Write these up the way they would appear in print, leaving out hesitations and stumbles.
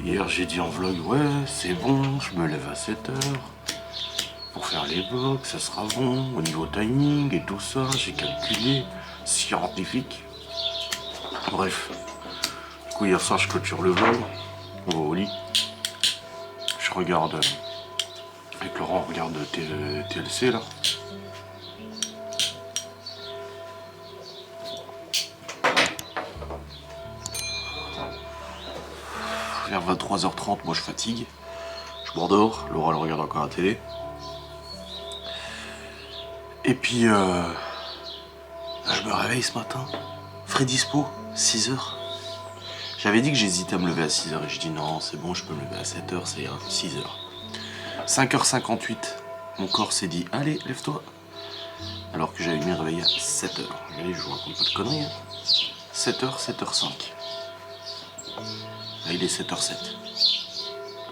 Hier j'ai dit en vlog, ouais c'est bon, je me lève à 7h pour faire les vlogs, ça sera bon, au niveau timing et tout ça, j'ai calculé, scientifique. Bref, du coup hier soir je clôture le vlog, on va au lit, je regarde, avec Laurent on regarde TLC là. Vers 23h30, moi je fatigue, je m'endors, Laura elle regarde encore la télé. Et puis là, je me réveille ce matin, frais dispo, 6h. J'avais dit que j'hésitais à me lever à 6h et je dis non c'est bon, je peux me lever à 7h, ça ira, 6h. 5h58, mon corps s'est dit allez lève-toi. Alors que j'avais mis le réveil à 7h. Regardez, je vous raconte pas de conneries. 7h, 7h05. Là il est 7h07.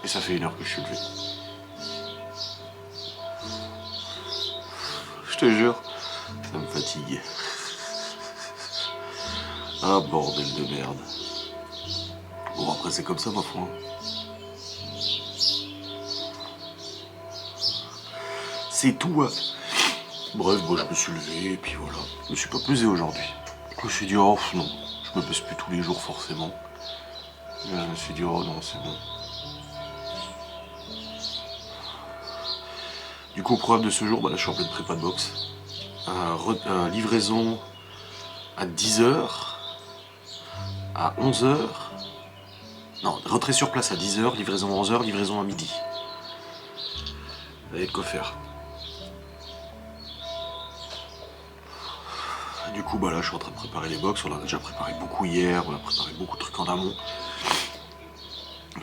Et ça fait 1h que je suis levé. Je te jure, ça me fatigue. Ah bordel de merde. Bon après c'est comme ça ma foi. C'est tout. Bref, bon, je me suis levé et puis voilà. Je me suis pas pesé aujourd'hui. Je me suis dit oh non, je me pèse plus tous les jours forcément. Et là, je me suis dit oh non c'est bon. Du coup au programme de ce jour, bah, là je suis en pleine prépa de boxe. Livraison à 10h, à 11h. Non, retrait sur place à 10h, livraison à 11h, livraison à midi. Vous avez de quoi faire. Du coup, bah là, je suis en train de préparer les box. On en a déjà préparé beaucoup hier. On a préparé beaucoup de trucs en amont.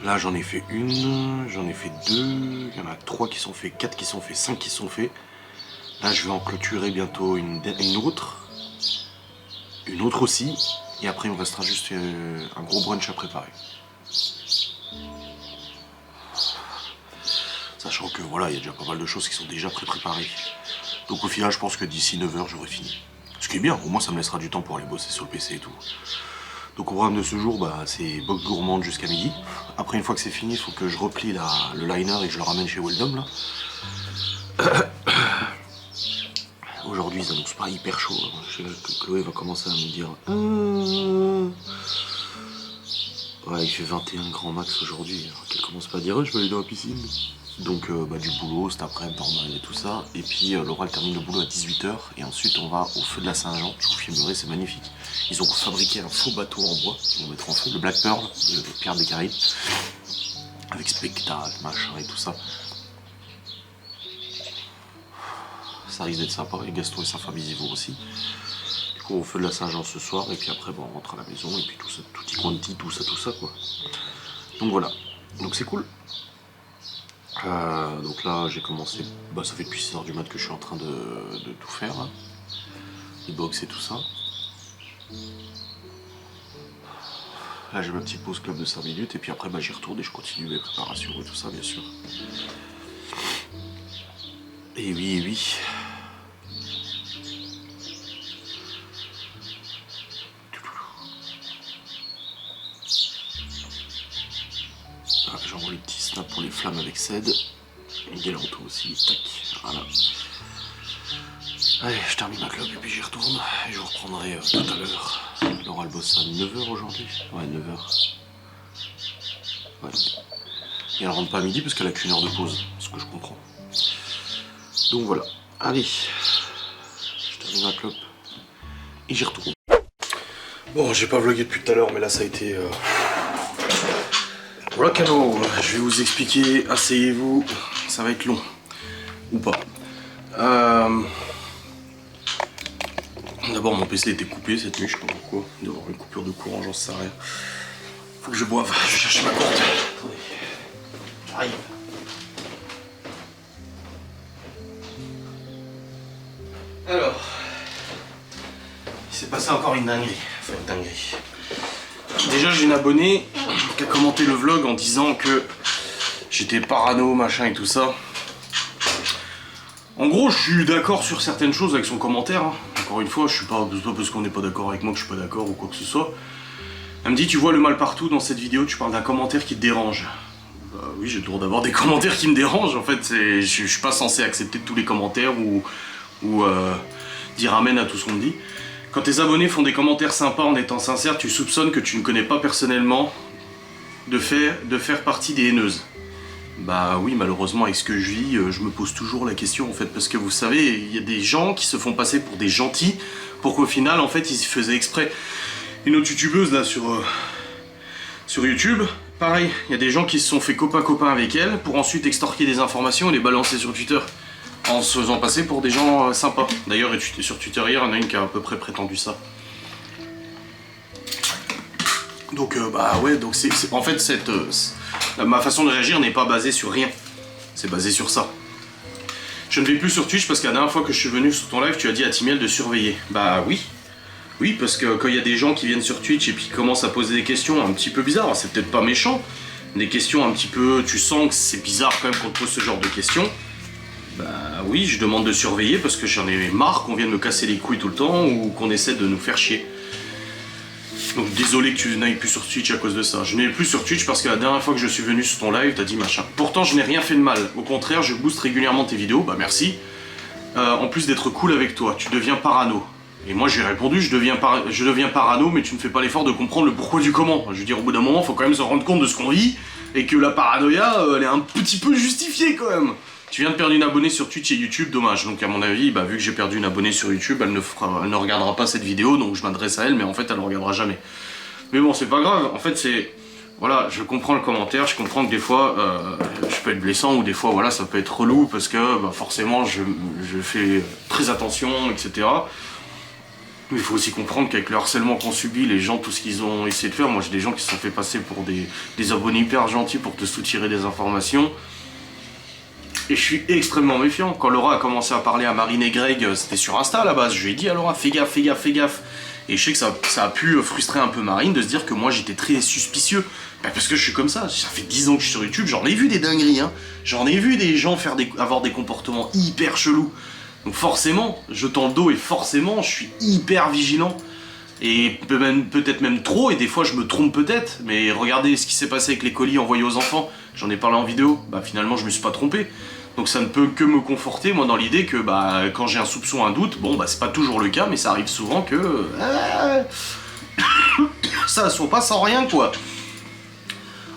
Là, j'en ai fait une, j'en ai fait deux. Il y en a 3 qui sont faits, 4 qui sont faits, 5 qui sont faits. Là, je vais en clôturer bientôt une autre. Une autre aussi. Et après, il me restera juste un gros brunch à préparer. Sachant que voilà, il y a déjà pas mal de choses qui sont déjà pré-préparées. Donc au final, je pense que d'ici 9h, j'aurai fini. Ce qui est bien, au moins ça me laissera du temps pour aller bosser sur le PC et tout. Donc au programme de ce jour, bah, c'est box gourmande jusqu'à midi. Après, une fois que c'est fini, il faut que je replie le liner et que je le ramène chez Weldom. Aujourd'hui, ils annoncent pas hyper chaud. Je sais que Chloé va commencer à me dire... Ouais, il fait 21 grand max aujourd'hui. Alors qu'elle commence pas à dire je vais aller dans la piscine. Donc bah, du boulot, cet après-midi normal et tout ça. Et puis Laura elle termine le boulot à 18h. Et ensuite on va au feu de la Saint-Jean. Je vous filmerai, c'est magnifique. Ils ont fabriqué un faux bateau en bois. Ils vont mettre en feu le Black Pearl, le Pierre des Caraïbes. Avec spectacle, machin et tout ça. Ça risque d'être sympa. Et Gaston et sa femme ils y vont aussi. Du coup au feu de la Saint-Jean ce soir. Et puis après bon, on rentre à la maison. Et puis tout ça, tout y quanti, tout ça quoi. Donc voilà. Donc c'est cool. Donc là j'ai commencé, bah, ça fait depuis 6h du mat que je suis en train de tout faire, là. Les box et tout ça. Là j'ai ma petite pause club de 5 minutes et puis après bah, j'y retourne et je continue mes préparations et tout ça bien sûr. Et oui. Ah, j'envoie les petits snaps pour les flammes avec Ced. Et Galanto aussi, tac, voilà. Allez, je termine ma clope et puis j'y retourne. Et je vous reprendrai tout à l'heure. Laura elle bosse à 9h aujourd'hui. Ouais, 9h. Ouais. Et elle rentre pas à midi parce qu'elle a qu'une heure de pause, ce que je comprends. Donc voilà. Allez, je termine ma clope et j'y retourne. Bon, j'ai pas vlogué depuis tout à l'heure, mais là ça a été... Rock'n'roll, je vais vous expliquer, asseyez-vous, ça va être long, ou pas. D'abord mon PC était coupé cette nuit, je sais pas pourquoi, il doit y avoir une coupure de courant, j'en sais rien. Faut que je boive, je vais chercher ma courte. Attendez, j'arrive. Alors, il s'est passé encore une dinguerie, enfin une dinguerie. Déjà j'ai une abonnée qui a commenté le vlog en disant que j'étais parano, machin et tout ça. En gros je suis d'accord sur certaines choses avec son commentaire. Hein. Encore une fois, je suis pas parce qu'on n'est pas d'accord avec moi que je suis pas d'accord ou quoi que ce soit. Elle me dit, tu vois le mal partout dans cette vidéo, tu parles d'un commentaire qui te dérange. Bah oui, j'ai le droit d'avoir des commentaires qui me dérangent, en fait, je suis pas censé accepter tous les commentaires ou dire amen à tout ce qu'on me dit. Quand tes abonnés font des commentaires sympas en étant sincères, tu soupçonnes que tu ne connais pas personnellement de faire partie des haineuses. Bah oui, malheureusement, avec ce que je vis, je me pose toujours la question, en fait, parce que vous savez, il y a des gens qui se font passer pour des gentils, pour qu'au final, en fait, ils se faisaient exprès. Une autre youtubeuse, là, sur YouTube, pareil, il y a des gens qui se sont fait copain-copain avec elle, pour ensuite extorquer des informations et les balancer sur Twitter, en se faisant passer pour des gens sympas. D'ailleurs, sur Twitter hier, il y en a une qui a à peu près prétendu ça. Donc, bah ouais, donc en fait, ma façon de réagir n'est pas basée sur rien. C'est basé sur ça. Je ne vais plus sur Twitch parce que la dernière fois que je suis venu sur ton live, tu as dit à Timiel de surveiller. Bah oui. Oui, parce que quand il y a des gens qui viennent sur Twitch et puis qui commencent à poser des questions un petit peu bizarres, c'est peut-être pas méchant, des questions un petit peu... Tu sens que c'est bizarre quand même qu'on te pose ce genre de questions. Bah oui, je demande de surveiller parce que j'en ai marre qu'on vienne me casser les couilles tout le temps ou qu'on essaie de nous faire chier. Donc désolé que tu n'ailles plus sur Twitch à cause de ça. Je n'ai plus sur Twitch parce que la dernière fois que je suis venu sur ton live, t'as dit machin. Pourtant, je n'ai rien fait de mal. Au contraire, je booste régulièrement tes vidéos. Bah merci. En plus d'être cool avec toi, tu deviens parano. Et moi, j'ai répondu, je deviens parano, mais tu ne fais pas l'effort de comprendre le pourquoi du comment. Je veux dire, au bout d'un moment, faut quand même se rendre compte de ce qu'on vit et que la paranoïa, elle est un petit peu justifiée quand même. Tu viens de perdre une abonnée sur Twitch et YouTube, dommage. Donc à mon avis, bah, vu que j'ai perdu une abonnée sur YouTube, elle ne regardera pas cette vidéo, donc je m'adresse à elle, mais en fait elle ne regardera jamais. Mais bon, c'est pas grave, en fait c'est... Voilà, je comprends le commentaire, je comprends que des fois, je peux être blessant, ou des fois, voilà, ça peut être relou, parce que bah, forcément, je fais très attention, etc. Mais il faut aussi comprendre qu'avec le harcèlement qu'on subit, les gens, tout ce qu'ils ont essayé de faire, moi j'ai des gens qui se sont fait passer pour des abonnés hyper gentils pour te soutirer des informations. Et je suis extrêmement méfiant. Quand Laura a commencé à parler à Marine et Greg, c'était sur Insta à la base, je lui ai dit à Laura, fais gaffe, fais gaffe, fais gaffe. Et je sais que ça a pu frustrer un peu Marine de se dire que moi j'étais très suspicieux. Bah parce que je suis comme ça fait 10 ans que je suis sur YouTube, j'en ai vu des dingueries, hein. J'en ai vu des gens avoir des comportements hyper chelous. Donc forcément, je tends le dos et forcément, je suis hyper vigilant. Et peut-être même trop, et des fois je me trompe peut-être, mais regardez ce qui s'est passé avec les colis envoyés aux enfants, j'en ai parlé en vidéo, bah finalement je me suis pas trompé. Donc ça ne peut que me conforter, moi, dans l'idée que bah quand j'ai un soupçon, un doute, bon bah c'est pas toujours le cas, mais ça arrive souvent que... ça soit pas sans rien, quoi.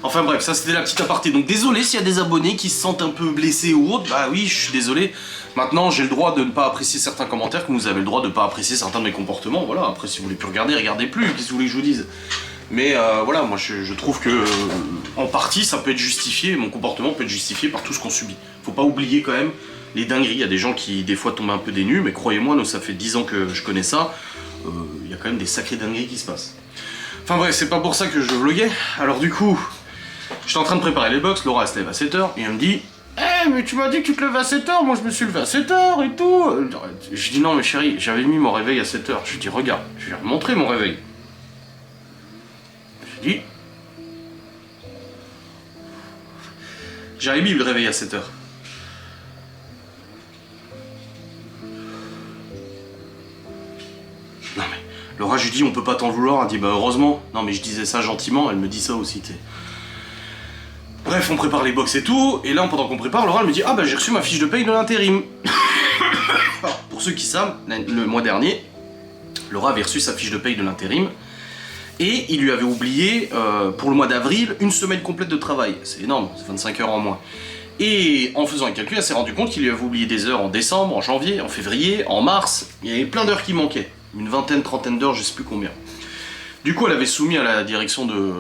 Enfin bref, ça c'était la petite aparté. Donc désolé s'il y a des abonnés qui se sentent un peu blessés ou autre, bah oui, je suis désolé. Maintenant, j'ai le droit de ne pas apprécier certains commentaires, comme vous avez le droit de ne pas apprécier certains de mes comportements. Voilà, après si vous voulez plus regarder, regardez plus, qu'est-ce que vous voulez que je vous dise? Mais voilà, moi je trouve que en partie ça peut être justifié, mon comportement peut être justifié par tout ce qu'on subit. Faut pas oublier quand même les dingueries, il y a des gens qui des fois tombent un peu des nues, mais croyez-moi, nous ça fait 10 ans que je connais ça, il y a quand même des sacrées dingueries qui se passent. Enfin bref, c'est pas pour ça que je vloguais, alors du coup, j'étais en train de préparer les box, Laura elle se lève à 7h, et elle me dit « Eh mais tu m'as dit que tu te levais à 7h, moi je me suis levé à 7h et tout !» Je dis « Non mais chérie, j'avais mis mon réveil à 7h. » Je lui dis « Regarde, je vais montrer mon réveil. » Je lui dis « J'avais mis le réveil à 7h. » Non mais, Laura je lui dis « On peut pas t'en vouloir. » Elle dit « Bah heureusement. » Non mais je disais ça gentiment, elle me dit ça aussi, tu sais. Bref, on prépare les box et tout, et là, pendant qu'on prépare, Laura elle me dit « Ah bah j'ai reçu ma fiche de paye de l'intérim. » Pour ceux qui savent, le mois dernier, Laura avait reçu sa fiche de paye de l'intérim, et il lui avait oublié, pour le mois d'avril, une semaine complète de travail. C'est énorme, c'est 25 heures en moins. Et en faisant un calcul, elle s'est rendu compte qu'il lui avait oublié des heures en décembre, en janvier, en février, en mars. Il y avait plein d'heures qui manquaient. Une vingtaine, trentaine d'heures, je sais plus combien. Du coup, elle avait soumis à la direction de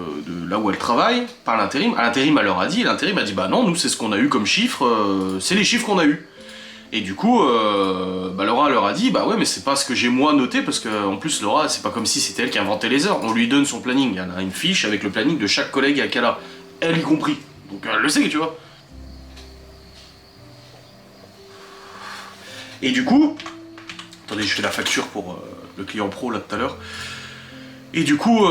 là où elle travaille, par l'intérim. À l'intérim, elle leur a dit, et l'intérim a dit, bah non, nous, c'est ce qu'on a eu comme chiffre, c'est les chiffres qu'on a eu. Et du coup, bah Laura leur a dit, bah ouais, mais c'est pas ce que j'ai moi noté, parce que en plus, Laura, c'est pas comme si c'était elle qui inventait les heures. On lui donne son planning. Elle a une fiche avec le planning de chaque collègue qu'elle a, elle y compris. Donc elle le sait, tu vois. Et du coup, attendez, je fais la facture pour le client pro là tout à l'heure. Et du coup,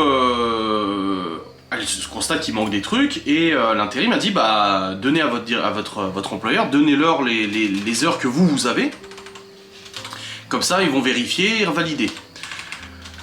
elle se constate qu'il manque des trucs, et l'intérim a dit, bah, donnez à votre employeur, donnez-leur les heures que vous avez, comme ça ils vont vérifier et valider.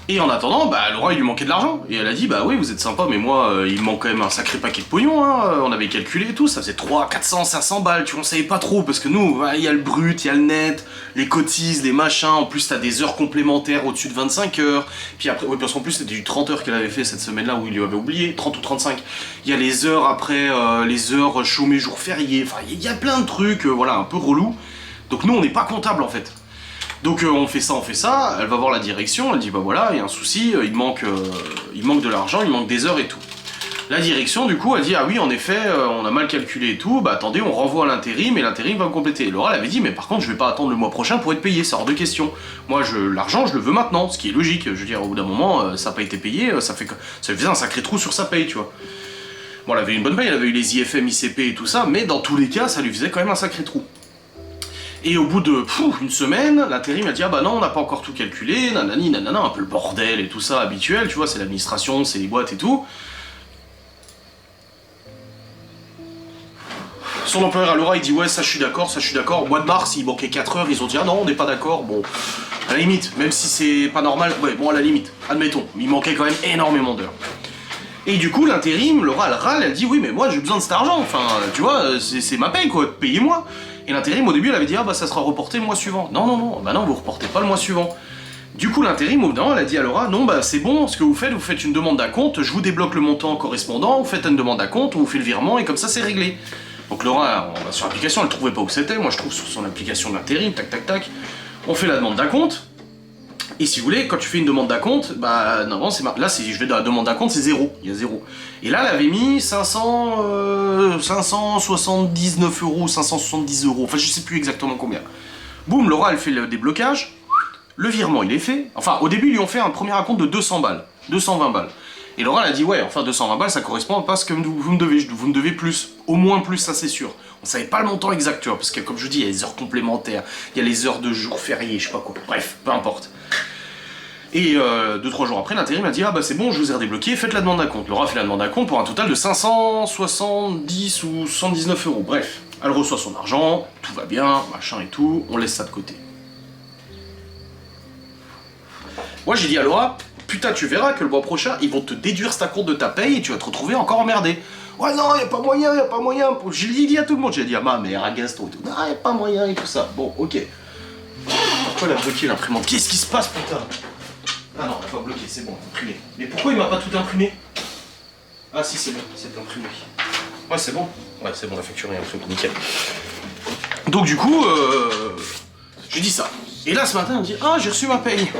Et en attendant, bah Laura il lui manquait de l'argent. Et elle a dit bah oui vous êtes sympa mais moi il me manque quand même un sacré paquet de pognon hein. On avait calculé et tout, ça faisait 300, 400, 500 balles, tu vois, on savait pas trop parce que nous, il y a le brut, il y a le net, les cotises, les machins, en plus t'as des heures complémentaires au-dessus de 25 heures. Puis après, oui parce qu'en plus c'était du 30 heures qu'elle avait fait cette semaine-là où il lui avait oublié, 30 ou 35. Il y a les heures après, les heures chômées jours fériés, enfin il y a plein de trucs, voilà, un peu relou. Donc nous on n'est pas comptable en fait. Donc on fait ça, elle va voir la direction, elle dit bah voilà, il y a un souci, il manque de l'argent, il manque des heures et tout. La direction du coup elle dit ah oui en effet on a mal calculé et tout, bah attendez on renvoie à l'intérim et l'intérim va me compléter. Et Laura elle avait dit mais par contre je vais pas attendre le mois prochain pour être payé, c'est hors de question. Moi l'argent je le veux maintenant, ce qui est logique, je veux dire au bout d'un moment ça n'a pas été payé, ça faisait un sacré trou sur sa paye tu vois. Bon elle avait une bonne paye, elle avait eu les IFM, ICP et tout ça, mais dans tous les cas ça lui faisait quand même un sacré trou. Et au bout de une semaine, l'intérim a dit ah bah non on n'a pas encore tout calculé, nanani nanana, un peu le bordel et tout ça habituel, tu vois, c'est l'administration, c'est les boîtes et tout. Son employeur à Laura il dit ouais ça je suis d'accord, au mois de mars il manquait 4 heures, ils ont dit ah non on n'est pas d'accord, bon à la limite, même si c'est pas normal, ouais bon à la limite, admettons, il manquait quand même énormément d'heures. Et du coup l'intérim, Laura elle râle, elle dit oui mais moi j'ai besoin de cet argent, enfin tu vois, c'est ma paye quoi, payez-moi. Et l'intérim au début elle avait dit ah bah ça sera reporté le mois suivant. Non, bah non vous reportez pas le mois suivant. Du coup l'intérim au bout d'un moment elle a dit à Laura non bah c'est bon, ce que vous faites une demande d'acompte, je vous débloque le montant correspondant, vous faites une demande d'acompte, on vous fait le virement et comme ça c'est réglé. Donc Laura on va sur l'application, elle trouvait pas où c'était, moi je trouve sur son application de l'intérim, tac tac tac, on fait la demande d'acompte. Et si vous voulez, quand tu fais une demande d'acompte, bah normalement c'est là si je vais dans la demande d'acompte c'est 0, il y a 0. Et là elle avait mis 579 euros, 570 euros, enfin je sais plus exactement combien. Boum, Laura elle fait le déblocage, le virement il est fait, enfin au début ils lui ont fait un premier acompte de 200 balles, 220 balles. Et Laura elle a dit ouais enfin 220 balles ça correspond pas à ce que vous me devez plus, au moins plus ça c'est sûr. On savait pas le montant exact tu vois, parce que comme je vous dis il y a les heures complémentaires, il y a les heures de jours fériés, je sais pas quoi, bref, peu importe. Et 2-3 jours après, l'intérim a dit ah bah c'est bon, je vous ai redébloqué, faites la demande d'acompte. Laura fait la demande d'acompte pour un total de 570 ou 119 euros. Bref, elle reçoit son argent, tout va bien, machin et tout, on laisse ça de côté. Moi j'ai dit à Laura, putain tu verras que le mois prochain, ils vont te déduire cet acompte de ta paye et tu vas te retrouver encore emmerdé. Ouais non, y a pas moyen. Je l'ai dit à tout le monde, j'ai dit à ma mère, à Gaston et tout. Non, y a pas moyen et tout ça. Bon, ok. Pourquoi elle a bloqué l'imprimante? Qu'est-ce qui se passe putain? Ah non, elle va bloquer, c'est bon, imprimé. Mais pourquoi il m'a pas tout imprimé? Ah si, c'est bon, c'est imprimé. Ouais, c'est bon. Ouais, c'est bon, la facture est imprimée, nickel. Donc du coup, j'ai dit ça. Et là, ce matin, elle me dit, ah, j'ai reçu ma paye.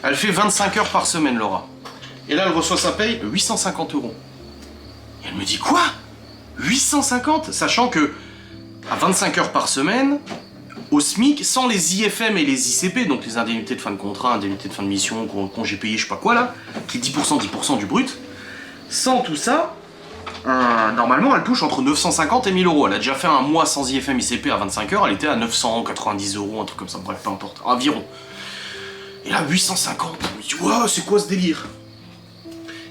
Elle fait 25 heures par semaine, Laura. Et là, elle reçoit sa paye, 850 euros. Et elle me dit, quoi? 850? Sachant que, à 25 heures par semaine, au SMIC, sans les IFM et les ICP, donc les indemnités de fin de contrat, indemnités de fin de mission, congé payé, je sais pas quoi là, qui est 10% du brut, sans tout ça, normalement elle touche entre 950 et 1000 euros. Elle a déjà fait un mois sans IFM ICP à 25 heures, elle était à 990 euros, un truc comme ça, bref, peu importe, environ. Et là, 850, je me dis, wow, c'est quoi ce délire?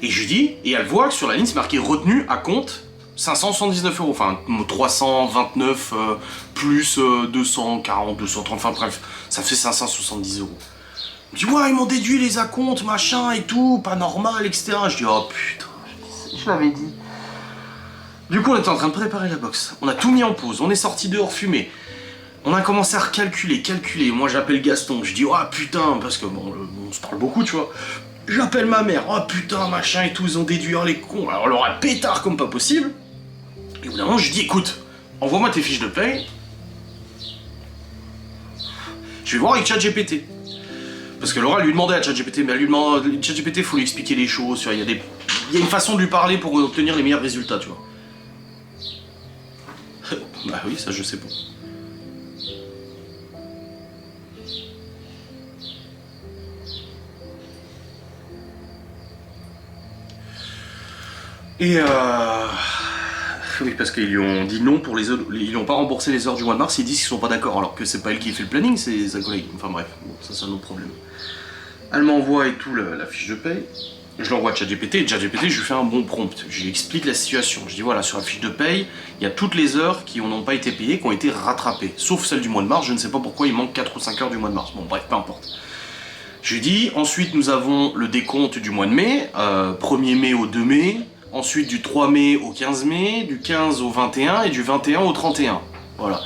Et je lui dis, et elle voit que sur la ligne c'est marqué retenu à compte 579 euros, enfin 329 plus 240, 230, enfin bref, ça fait 570 euros. Je dis ouais, ils m'ont déduit les acomptes, machin et tout, pas normal, etc. Je dis oh putain, je l'avais dit. Du coup, on était en train de préparer la boxe, on a tout mis en pause, on est sorti dehors fumer. On a commencé à calculer. Moi j'appelle Gaston, je dis oh putain, parce que bon, on se parle beaucoup, tu vois. J'appelle ma mère, oh putain, machin et tout, ils ont déduit, oh les cons. Alors on leur a pétard comme pas possible. Et au bout d'un moment, je dis écoute, envoie-moi tes fiches de paye. Je vais voir avec ChatGPT. Parce que Laura lui demandait à ChatGPT, mais elle lui demande, ChatGPT, il faut lui expliquer les choses, il y a une façon de lui parler pour obtenir les meilleurs résultats, tu vois. Bah oui, ça je sais pas. Et oui, parce qu'ils lui ont dit non pour les heures, ils n'ont pas remboursé les heures du mois de mars, ils disent qu'ils sont pas d'accord, alors que c'est pas elle qui fait le planning, c'est sa collègue. Enfin bref, bon, ça c'est un autre problème. Elle m'envoie et tout la fiche de paye, je l'envoie à ChatGPT, et ChatGPT, je lui fais un bon prompt, je lui explique la situation. Je dis voilà, sur la fiche de paye, il y a toutes les heures qui n'ont pas été payées, qui ont été rattrapées, sauf celle du mois de mars, je ne sais pas pourquoi il manque 4 ou 5 heures du mois de mars, bon bref, peu importe. Je lui dis, ensuite nous avons le décompte du mois de mai, 1er mai au 2 mai, ensuite du 3 mai au 15 mai, du 15 au 21 et du 21 au 31. Voilà.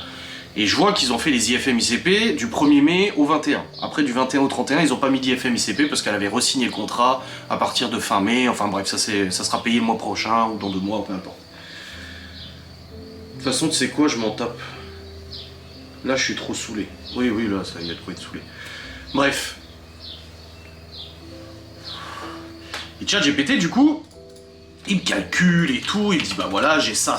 Et je vois qu'ils ont fait les IFM ICP du 1er mai au 21. Après, du 21 au 31, ils n'ont pas mis d'IFM ICP parce qu'elle avait re-signé le contrat à partir de fin mai. Enfin bref, ça sera payé le mois prochain ou dans 2 mois, peu importe. De toute façon, tu sais quoi, je m'en tape. Là, je suis trop saoulé. Oui, là, ça y a de quoi être saoulé. Bref. Et ChatGPT, du coup, il me calcule et tout, il me dit, bah voilà, j'ai ça.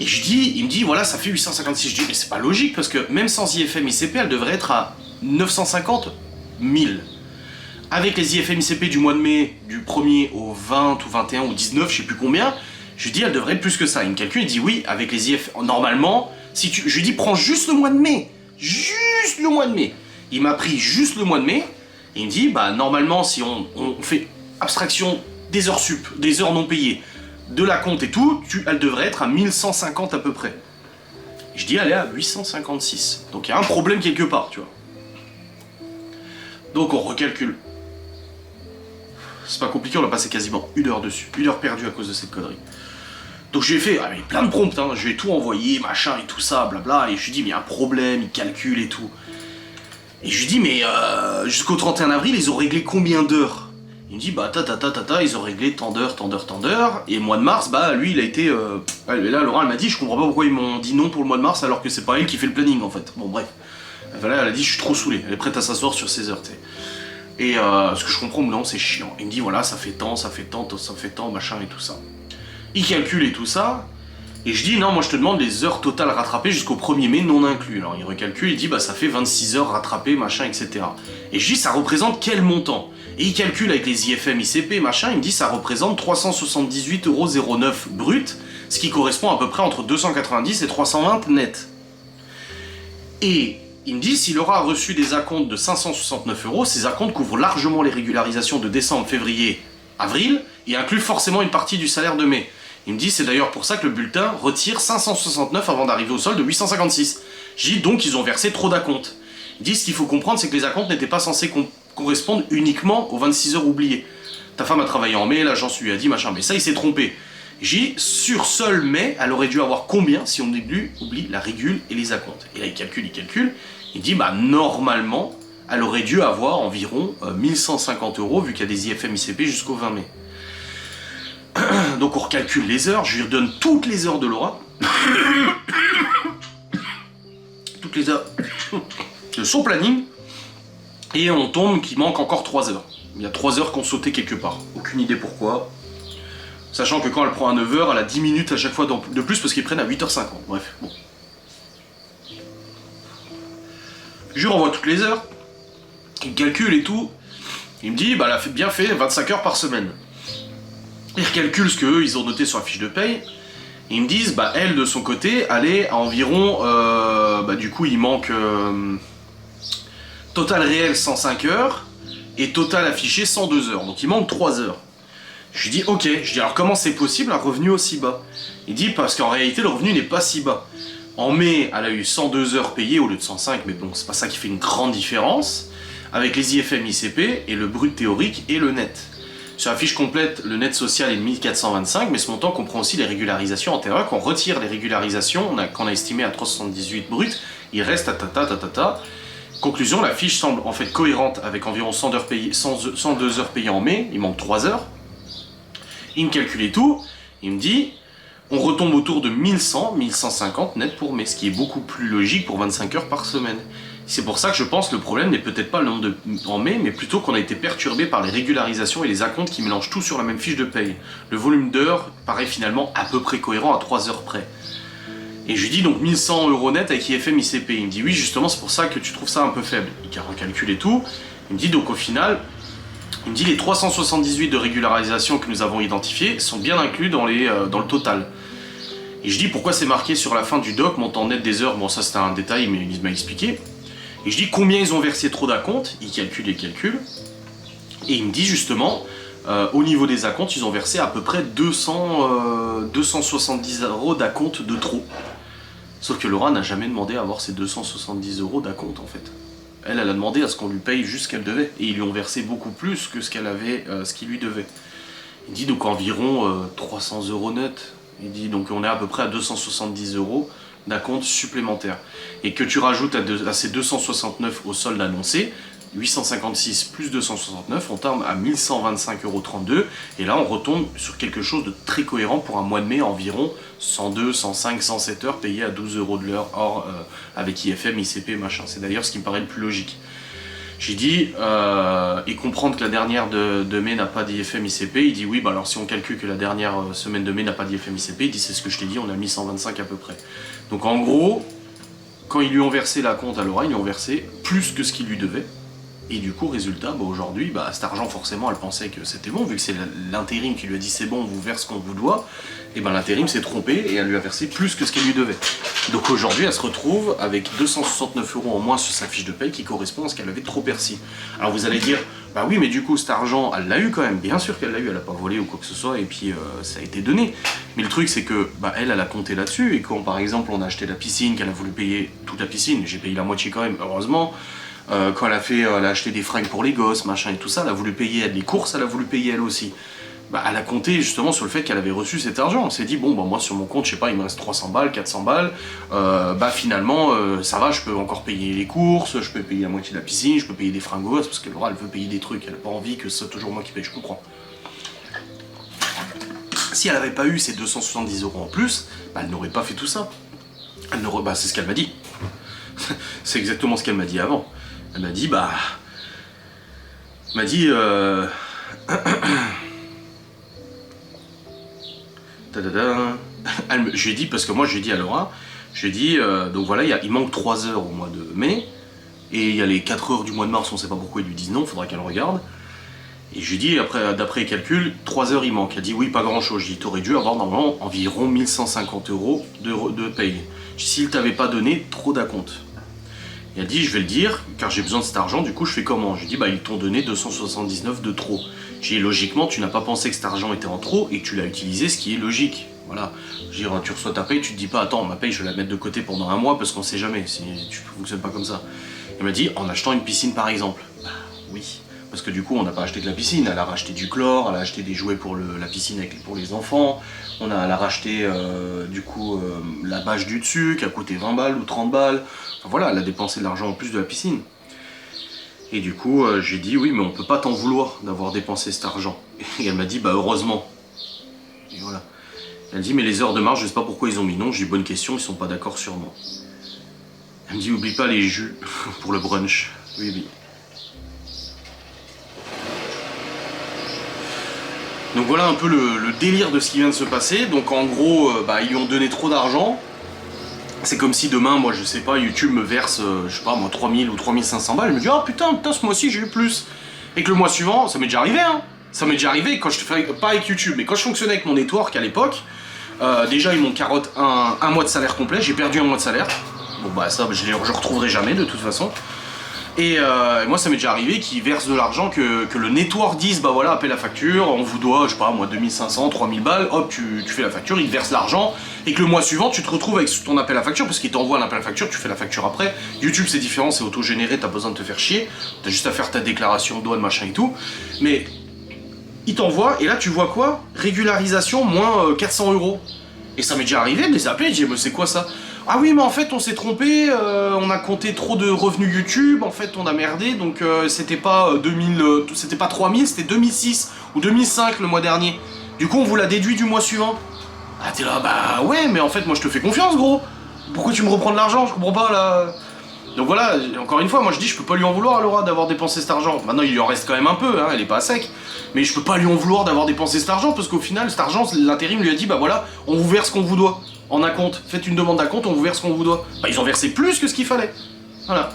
Et il me dit, voilà, ça fait 856. Je dis, mais c'est pas logique, parce que même sans IFM ICP, elle devrait être à 950 000. Avec les IFM ICP du mois de mai, du 1er au 20 ou 21 ou 19, je sais plus combien, je lui dis, elle devrait être plus que ça. Il me calcule, il dit, oui, avec les IFM, normalement, je lui dis, prends juste le mois de mai. Juste le mois de mai. Il m'a pris juste le mois de mai, et il me dit, bah, normalement, si on fait abstraction des heures sup, des heures non payées, de la compte et tout, elle devrait être à 1150 à peu près. Je dis, elle est à 856. Donc il y a un problème quelque part, tu vois. Donc on recalcule. C'est pas compliqué, on a passé quasiment 1 heure dessus. 1 heure perdue à cause de cette connerie. Donc je lui ai fait avec plein de prompts, hein. Je lui ai tout envoyé, machin et tout ça, blabla. Et je lui ai dit, mais il y a un problème, il calcule et tout. Et je lui ai dit, mais jusqu'au 31 avril, ils ont réglé combien d'heures? Il me dit, bah, ils ont réglé tant d'heures. Et le mois de mars, bah, lui, il a été... Là, Laura, elle m'a dit, je comprends pas pourquoi ils m'ont dit non pour le mois de mars, alors que c'est pas elle qui fait le planning, en fait. Bon, bref. Voilà, elle a dit, je suis trop saoulé. Elle est prête à s'asseoir sur ses heures, tu sais. Et ce que je comprends, non, c'est chiant. Il me dit, voilà, ça fait tant, machin et tout ça. Il calcule et tout ça. Et je dis, non, moi, je te demande les heures totales rattrapées jusqu'au 1er mai non inclus. Alors, il recalcule, il dit, bah, ça fait 26 heures rattrapées, machin, etc. Et je dis, ça représente quel montant? Et il calcule avec les IFM ICP, machin, il me dit ça représente 378,09€ brut, ce qui correspond à peu près entre 290 et 320 net. Et il me dit s'il aura reçu des acomptes de 569€, ces acomptes couvrent largement les régularisations de décembre, février, avril, et incluent forcément une partie du salaire de mai. Il me dit c'est d'ailleurs pour ça que le bulletin retire 569 avant d'arriver au solde de 856. J'ai dit donc ils ont versé trop d'acomptes. Il dit ce qu'il faut comprendre c'est que les acomptes n'étaient pas censés correspondent uniquement aux 26 heures oubliées. Ta femme a travaillé en mai, l'agence lui a dit machin, mais ça il s'est trompé. J'ai dit, sur seul mai, elle aurait dû avoir combien si on oublie la régule et les acomptes. Et là il calcule, il dit bah normalement, elle aurait dû avoir environ 1150€ vu qu'il y a des IFM ICP jusqu'au 20 mai. Donc on recalcule les heures, je lui redonne toutes les heures de Laura. Toutes les heures de son planning. Et on tombe qu'il manque encore 3 heures. Il y a 3 heures qu'on sautait quelque part. Aucune idée pourquoi. Sachant que quand elle prend à 9 heures, elle a 10 minutes à chaque fois de plus parce qu'ils prennent à 8h50. Bref, bon. Je lui renvoie toutes les heures. Il calcule et tout. Il me dit, bah elle a bien fait 25 heures par semaine. Il recalcule ce qu'eux, ils ont noté sur la fiche de paye. Et ils me disent, bah elle, de son côté, elle est à environ... bah du coup, il manque... total réel 105 heures et total affiché 102 heures. Donc il manque 3 heures. Je lui dis ok, je dis alors comment c'est possible un revenu aussi bas? Il dit parce qu'en réalité le revenu n'est pas si bas. En mai, elle a eu 102 heures payées au lieu de 105, mais bon, c'est pas ça qui fait une grande différence. Avec les IFM ICP et le brut théorique et le net. Sur la fiche complète, le net social est de 1425, mais ce montant comprend aussi les régularisations antérieures. Qu'on retire les régularisations, qu'on a estimé à 378 brut, il reste à tata. Conclusion, la fiche semble en fait cohérente avec environ 102 heures payées en mai, il manque 3 heures. Il me calcule tout, il me dit, on retombe autour de 1100, 1150 net pour mai, ce qui est beaucoup plus logique pour 25 heures par semaine. C'est pour ça que je pense que le problème n'est peut-être pas le nombre en mai, mais plutôt qu'on a été perturbé par les régularisations et les acomptes qui mélangent tout sur la même fiche de paye. Le volume d'heures paraît finalement à peu près cohérent à 3 heures près. Et je lui dis donc 1100€ net avec IFM ICP. Il me dit oui justement c'est pour ça que tu trouves ça un peu faible. Il recalcule et tout. Il me dit donc au final, il me dit les 378 de régularisation que nous avons identifiés sont bien inclus dans le total. Et je dis pourquoi c'est marqué sur la fin du doc, montant net des heures, bon ça c'était un détail mais il m'a expliqué. Et je dis combien ils ont versé trop d'acomptes, il calcule. Et il me dit justement, au niveau des acomptes, ils ont versé à peu près 270€ d'acompte de trop. Sauf que Laura n'a jamais demandé à avoir ces 270€ d'acompte en fait. Elle a demandé à ce qu'on lui paye juste ce qu'elle devait. Et ils lui ont versé beaucoup plus que ce qu'elle avait, ce qu'il lui devait. Il dit donc environ 300 € net. Il dit donc on est à peu près à 270 € d'acompte supplémentaire. Et que tu rajoutes à ces 269 au solde annoncé, 856 plus 269, on tombe à 1125,32 €. Et là, on retombe sur quelque chose de très cohérent pour un mois de mai, environ 102, 105, 107 heures payées à 12 € de l'heure, hors avec IFM, ICP, machin. C'est d'ailleurs ce qui me paraît le plus logique. J'ai dit, et comprendre que la dernière de mai n'a pas d'IFM, ICP, il dit oui, bah alors si on calcule que la dernière semaine de mai n'a pas d'IFM, ICP, il dit c'est ce que je t'ai dit, on a 1125 à peu près. Donc en gros, quand ils lui ont versé la compte à Laura, ils lui ont versé plus que ce qu'il lui devait. Et du coup, résultat, bah aujourd'hui, bah, cet argent, forcément, elle pensait que c'était bon, vu que c'est l'intérim qui lui a dit c'est bon, on vous verse ce qu'on vous doit, et ben l'intérim s'est trompé et elle lui a versé plus que ce qu'elle lui devait. Donc aujourd'hui, elle se retrouve avec 269 € en moins sur sa fiche de paye qui correspond à ce qu'elle avait trop perçu. Alors vous allez dire, bah oui, mais du coup, cet argent, elle l'a eu quand même, bien sûr qu'elle l'a eu, elle n'a pas volé ou quoi que ce soit, et puis ça a été donné. Mais le truc, c'est que bah, elle a compté là-dessus, et quand par exemple, on a acheté la piscine, qu'elle a voulu payer toute la piscine, j'ai payé la moitié quand même, heureusement. Quand elle a acheté des fringues pour les gosses, machin et tout ça, elle a voulu payer elle les courses, elle a voulu payer elle aussi. Bah, elle a compté justement sur le fait qu'elle avait reçu cet argent. Elle s'est dit, bon, bah, moi sur mon compte, je sais pas, il me reste 300 balles, 400 balles. Bah, finalement, ça va, je peux encore payer les courses, je peux payer la moitié de la piscine, je peux payer des fringues aux gosses, parce que Laura, elle veut payer des trucs, elle n'a pas envie que ce soit toujours moi qui paye, je comprends. Si elle n'avait pas eu ces 270 € en plus, bah, elle n'aurait pas fait tout ça. Bah, c'est ce qu'elle m'a dit. C'est exactement ce qu'elle m'a dit avant. Elle m'a dit, bah... Elle m'a dit... Je lui ai dit, parce que moi je lui ai dit à Laura, je lui ai dit, donc voilà, il manque 3 heures au mois de mai, et il y a les 4 heures du mois de mars, on sait pas pourquoi ils lui disent non, faudra qu'elle regarde. Et je lui ai dit, d'après les calculs, 3 heures il manque. Elle a dit, oui, pas grand chose. Je lui ai dit, t'aurais dû avoir normalement environ 1150 € de paye. S'il t'avait pas donné trop d'acompte. Et elle dit, je vais le dire, car j'ai besoin de cet argent, du coup je fais comment? Je lui dis, bah ils t'ont donné 279 de trop. J'ai dit, logiquement, tu n'as pas pensé que cet argent était en trop et que tu l'as utilisé, ce qui est logique. Voilà. Je veux dire, tu reçois ta paye, tu te dis pas, attends, ma paye, je vais la mettre de côté pendant un mois parce qu'on sait jamais, si tu ne fonctionnes pas comme ça. Elle m'a dit, en achetant une piscine par exemple. Bah oui. Parce que du coup, on n'a pas acheté que la piscine, elle a racheté du chlore, elle a acheté des jouets pour la piscine pour les enfants, elle a racheté la bâche du dessus qui a coûté 20 balles ou 30 balles. Enfin voilà, elle a dépensé de l'argent en plus de la piscine. Et du coup, j'ai dit oui, mais on peut pas t'en vouloir d'avoir dépensé cet argent. Et elle m'a dit bah heureusement. Et voilà. Elle me dit mais les heures de marge, je sais pas pourquoi ils ont mis non. J'ai dit bonne question, ils sont pas d'accord sur moi. Elle me dit oublie pas les jus pour le brunch. Oui, oui. Donc voilà un peu le délire de ce qui vient de se passer. Donc en gros, ils lui ont donné trop d'argent. C'est comme si demain, moi je sais pas, YouTube me verse, je sais pas moi, 3000 ou 3500 balles. Je me dis, oh putain, ce mois-ci j'ai eu plus. Et que le mois suivant, ça m'est déjà arrivé, hein. Ça m'est déjà arrivé quand je fais, pas avec YouTube, mais quand je fonctionnais avec mon network à l'époque, déjà ils m'ont carotte un mois de salaire complet, j'ai perdu un mois de salaire. Bon bah ça, je retrouverai jamais de toute façon. Et moi ça m'est déjà arrivé qu'ils versent de l'argent, que le network dise bah voilà, appelle la facture, on vous doit, je sais pas moi, 2500, 3000 balles, hop tu fais la facture, ils te versent l'argent, et que le mois suivant tu te retrouves avec ton appel à facture, parce qu'ils t'envoient un appel à facture, tu fais la facture après. YouTube c'est différent, c'est auto-généré, t'as besoin de te faire chier, t'as juste à faire ta déclaration de douane, machin et tout, mais ils t'envoient, et là tu vois quoi? Régularisation moins 400 €. Et ça m'est déjà arrivé de les appeler, je dis mais c'est quoi ça? Ah oui mais en fait on s'est trompé, on a compté trop de revenus YouTube, en fait on a merdé, donc c'était pas 3000, c'était 2006 ou 2005 le mois dernier. Du coup on vous l'a déduit du mois suivant. Ah t'es là, bah ouais mais en fait moi je te fais confiance gros. Pourquoi tu me reprends de l'argent? Je comprends pas là. Donc voilà, encore une fois, moi je dis je peux pas lui en vouloir à Laura d'avoir dépensé cet argent. Maintenant il lui en reste quand même un peu, hein, elle est pas à sec. Mais je peux pas lui en vouloir d'avoir dépensé cet argent parce qu'au final cet argent, l'intérim lui a dit bah voilà, on vous verse ce qu'on vous doit. En acompte, faites une demande d'acompte, on vous verse ce qu'on vous doit. Bah ils ont versé plus que ce qu'il fallait. Voilà.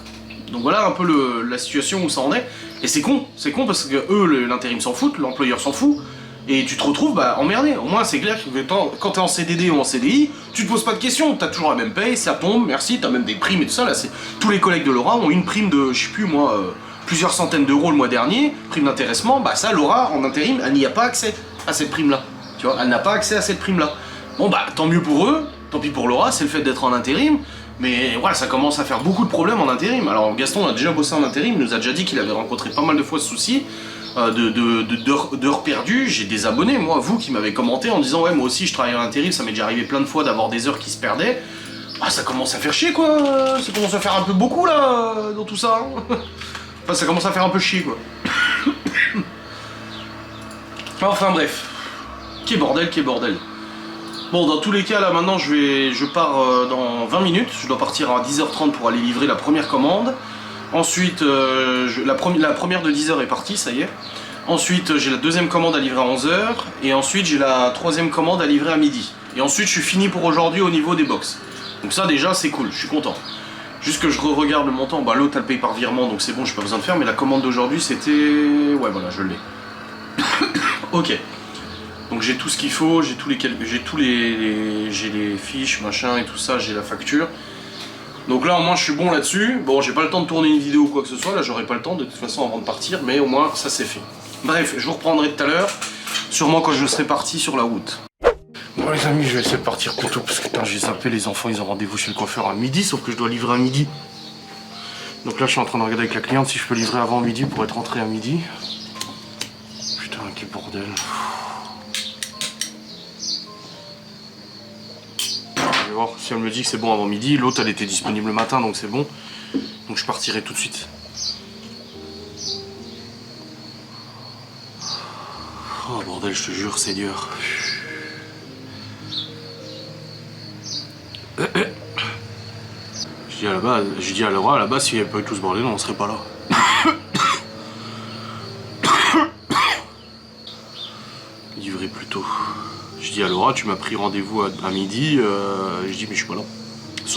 Donc voilà un peu la situation où ça en est. Et c'est con parce que eux, l'intérim s'en fout, l'employeur s'en fout. Et tu te retrouves emmerdé. Au moins c'est clair que quand t'es en CDD ou en CDI, tu te poses pas de questions, t'as toujours la même paye, ça tombe, merci, t'as même des primes et tout ça. Là, tous les collègues de Laura ont une prime de, je sais plus moi, plusieurs centaines d'euros le mois dernier, prime d'intéressement. Bah ça, Laura, en intérim, elle n'y a pas accès à cette prime-là. Tu vois, elle n'a pas accès à cette prime-là. Bon bah tant mieux pour eux, tant pis pour Laura, c'est le fait d'être en intérim. Mais ouais, ça commence à faire beaucoup de problèmes en intérim. Alors Gaston a déjà bossé en intérim, il nous a déjà dit qu'il avait rencontré pas mal de fois ce souci d'heures perdues. J'ai des abonnés, moi, vous, qui m'avez commenté en disant ouais, moi aussi je travaille en intérim, ça m'est déjà arrivé plein de fois d'avoir des heures qui se perdaient. Ah, ça commence à faire chier quoi, ça commence à faire un peu beaucoup là, dans tout ça. Hein. Enfin, ça commence à faire un peu chier quoi. Enfin bref, qui est bordel. Bon, dans tous les cas, là, maintenant, je pars dans 20 minutes. Je dois partir à 10h30 pour aller livrer la première commande. Ensuite, la première de 10h est partie, ça y est. Ensuite, j'ai la deuxième commande à livrer à 11h. Et ensuite, j'ai la troisième commande à livrer à midi. Et ensuite, je suis fini pour aujourd'hui au niveau des box. Donc ça, déjà, c'est cool, je suis content. Juste que je regarde le montant. Bah, l'autre, elle paye par virement, donc c'est bon, j'ai pas besoin de faire. Mais la commande d'aujourd'hui, c'était... Ouais, voilà, je l'ai. Ok. Donc j'ai tout ce qu'il faut, j'ai les fiches, machin et tout ça, j'ai la facture. Donc là au moins je suis bon là-dessus. Bon, j'ai pas le temps de tourner une vidéo ou quoi que ce soit, là j'aurai pas le temps de toute façon avant de partir, mais au moins ça c'est fait. Bref, je vous reprendrai tout à l'heure, sûrement quand je serai parti sur la route. Bon les amis, je vais essayer de partir plus tôt parce que j'ai zappé, les enfants ils ont rendez-vous chez le coiffeur à midi, sauf que je dois livrer à midi. Donc là je suis en train de regarder avec la cliente si je peux livrer avant midi pour être rentré à midi. Putain, quel bordel. Je vais voir si elle me dit que c'est bon avant midi. L'autre elle était disponible le matin donc c'est bon. Donc je partirai tout de suite. Oh bordel, je te jure, c'est dur. Je dis à Laura à la base, si elle avait pas eu tout ce bordel, on serait pas là. Livré plus tôt. Je dis à Laura, tu m'as pris rendez-vous à midi. Je dis, mais je suis pas là.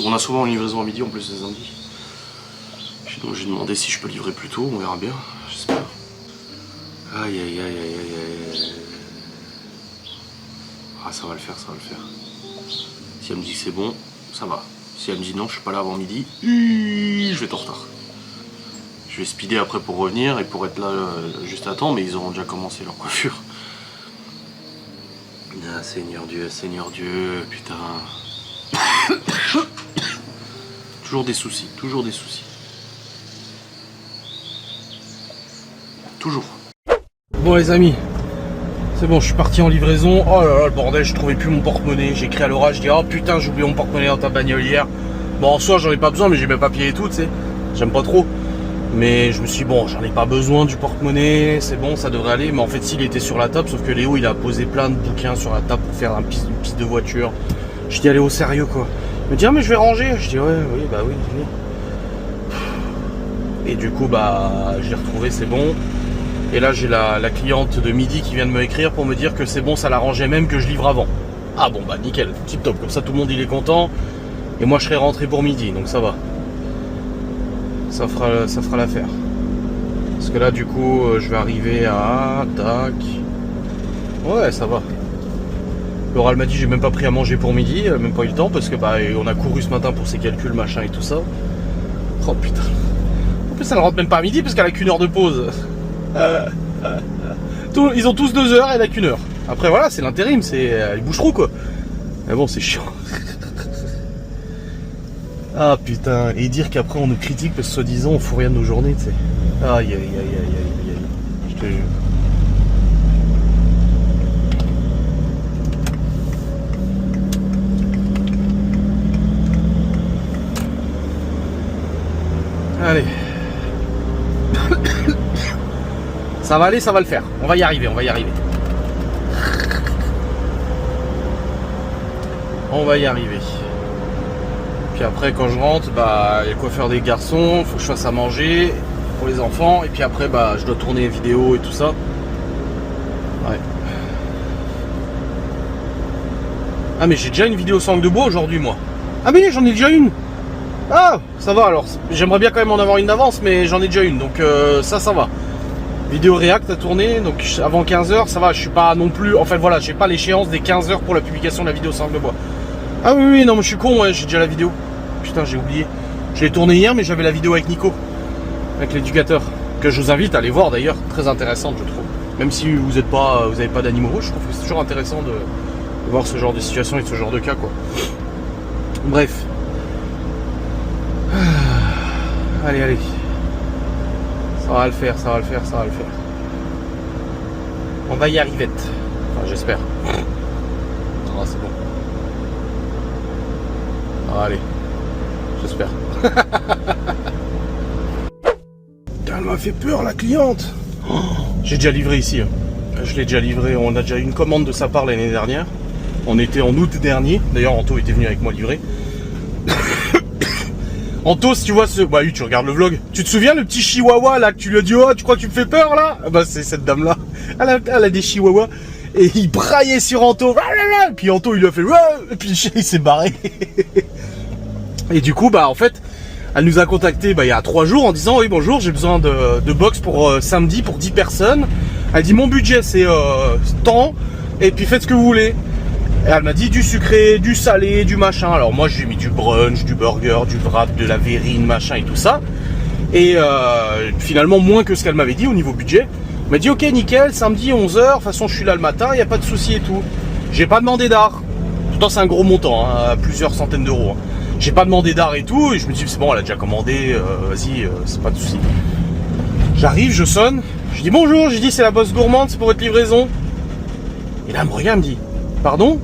On a souvent une livraison à midi, en plus c'est samedi. Donc j'ai demandé si je peux livrer plus tôt, on verra bien, j'espère. Aïe aïe aïe aïe aïe aïe. Ah, ça va le faire, ça va le faire. Si elle me dit que c'est bon, ça va. Si elle me dit non, je suis pas là avant midi, je vais être en retard. Je vais speeder après pour revenir et pour être là juste à temps, mais ils auront déjà commencé leur coiffure. Ah, Seigneur Dieu, putain. Toujours des soucis, toujours des soucis. Toujours. Bon les amis, c'est bon, je suis parti en livraison. Oh là là, le bordel, je trouvais plus mon porte-monnaie. J'ai écrit à Laura, je dis oh putain, j'ai oublié mon porte-monnaie dans ta bagnole hier. Bon, en soi, j'en ai pas besoin, mais j'ai mes papiers et tout, tu sais. J'aime pas trop. Mais je me suis dit, bon, j'en ai pas besoin du porte-monnaie, c'est bon, ça devrait aller. Mais en fait, s'il était sur la table, sauf que Léo, il a posé plein de bouquins sur la table pour faire une piste de voiture. Je dis, allez, au sérieux, quoi. Il me dit, ah, mais je vais ranger. Je dis, ouais, oui, bah oui, oui. Et du coup, bah, je l'ai retrouvé, c'est bon. Et là, j'ai la cliente de midi qui vient de me écrire pour me dire que c'est bon, ça l'arrangeait même que je livre avant. Ah bon, bah nickel, tip top, comme ça tout le monde il est content. Et moi, je serai rentré pour midi, donc ça va. Ça fera l'affaire. Parce que là, du coup, je vais arriver à... Tac. Ouais, ça va. Laura m'a dit, j'ai même pas pris à manger pour midi, même pas eu le temps, parce que bah, on a couru ce matin pour ses calculs, machin et tout ça. Oh putain. En plus, ça ne rentre même pas à midi, parce qu'elle a qu'une heure de pause. Ils ont tous 2 heures, elle a qu'une heure. Après, voilà, c'est l'intérim, c'est les boucherons, quoi. Mais bon, c'est chiant. Ah putain, et dire qu'après on nous critique parce que soi-disant on fout rien de nos journées, tu sais. Aïe aïe aïe aïe aïe aïe, je te jure. Allez. Ça va aller, ça va le faire. On va y arriver, on va y arriver. On va y arriver. Puis après quand je rentre, bah il y a le coiffeur des garçons, faut que je fasse à manger pour les enfants, et puis après bah je dois tourner les vidéos et tout ça. Ouais. Ah mais j'ai déjà une vidéo sangle de bois aujourd'hui moi. Ah mais j'en ai déjà une. Ah ça va alors, j'aimerais bien quand même en avoir une d'avance, mais j'en ai déjà une, donc ça va. Vidéo React à tourner, donc avant 15h, ça va, je suis pas non plus, en fait voilà, j'ai pas l'échéance des 15h pour la publication de la vidéo sangle de bois. Ah oui, non mais je suis con, ouais, j'ai déjà la vidéo. Putain, j'ai oublié. Je l'ai tourné hier, mais j'avais la vidéo avec Nico, avec l'éducateur, que je vous invite à aller voir d'ailleurs, très intéressante je trouve. Même si vous n'avez pas d'animaux, je trouve que c'est toujours intéressant de voir ce genre de situation et ce genre de cas quoi. Bref. Allez, allez. Ça va le faire, ça va le faire, ça va le faire. On va y arriver. Enfin, j'espère. Ah, c'est bon. Ah, allez. J'espère. Elle m'a fait peur, la cliente. Oh, j'ai déjà livré ici. Je l'ai déjà livré. On a déjà eu une commande de sa part l'année dernière. On était en août dernier. D'ailleurs, Anto était venu avec moi livrer. Anto, si tu vois ce... Bah oui, tu regardes le vlog. Tu te souviens le petit chihuahua là que tu lui as dit, oh, tu crois que tu me fais peur là? Bah c'est cette dame là. Elle a des chihuahuas. Et il braillait sur Anto. Et puis Anto il lui a fait... Et puis le chien il s'est barré. Et du coup, bah en fait, elle nous a contacté il y a 3 jours en disant, oui bonjour, j'ai besoin de box pour samedi pour 10 personnes. Elle dit, mon budget c'est tant. Et puis faites ce que vous voulez. Et elle m'a dit du sucré, du salé, du machin. Alors moi j'ai mis du brunch, du burger, du wrap, de la verrine, machin et tout ça. Et finalement moins que ce qu'elle m'avait dit au niveau budget. Elle m'a dit ok nickel, samedi 11h, de toute façon je suis là le matin, il n'y a pas de souci et tout. J'ai pas demandé d'art. Pourtant c'est un gros montant, hein, plusieurs centaines d'euros. Hein. J'ai pas demandé d'art et tout. Et je me dis c'est bon, elle a déjà commandé, vas-y, c'est pas de souci. J'arrive, je sonne, je dis bonjour, j'ai dit c'est la Box Gourmande, c'est pour votre livraison. Et là elle me regarde, elle me dit pardon?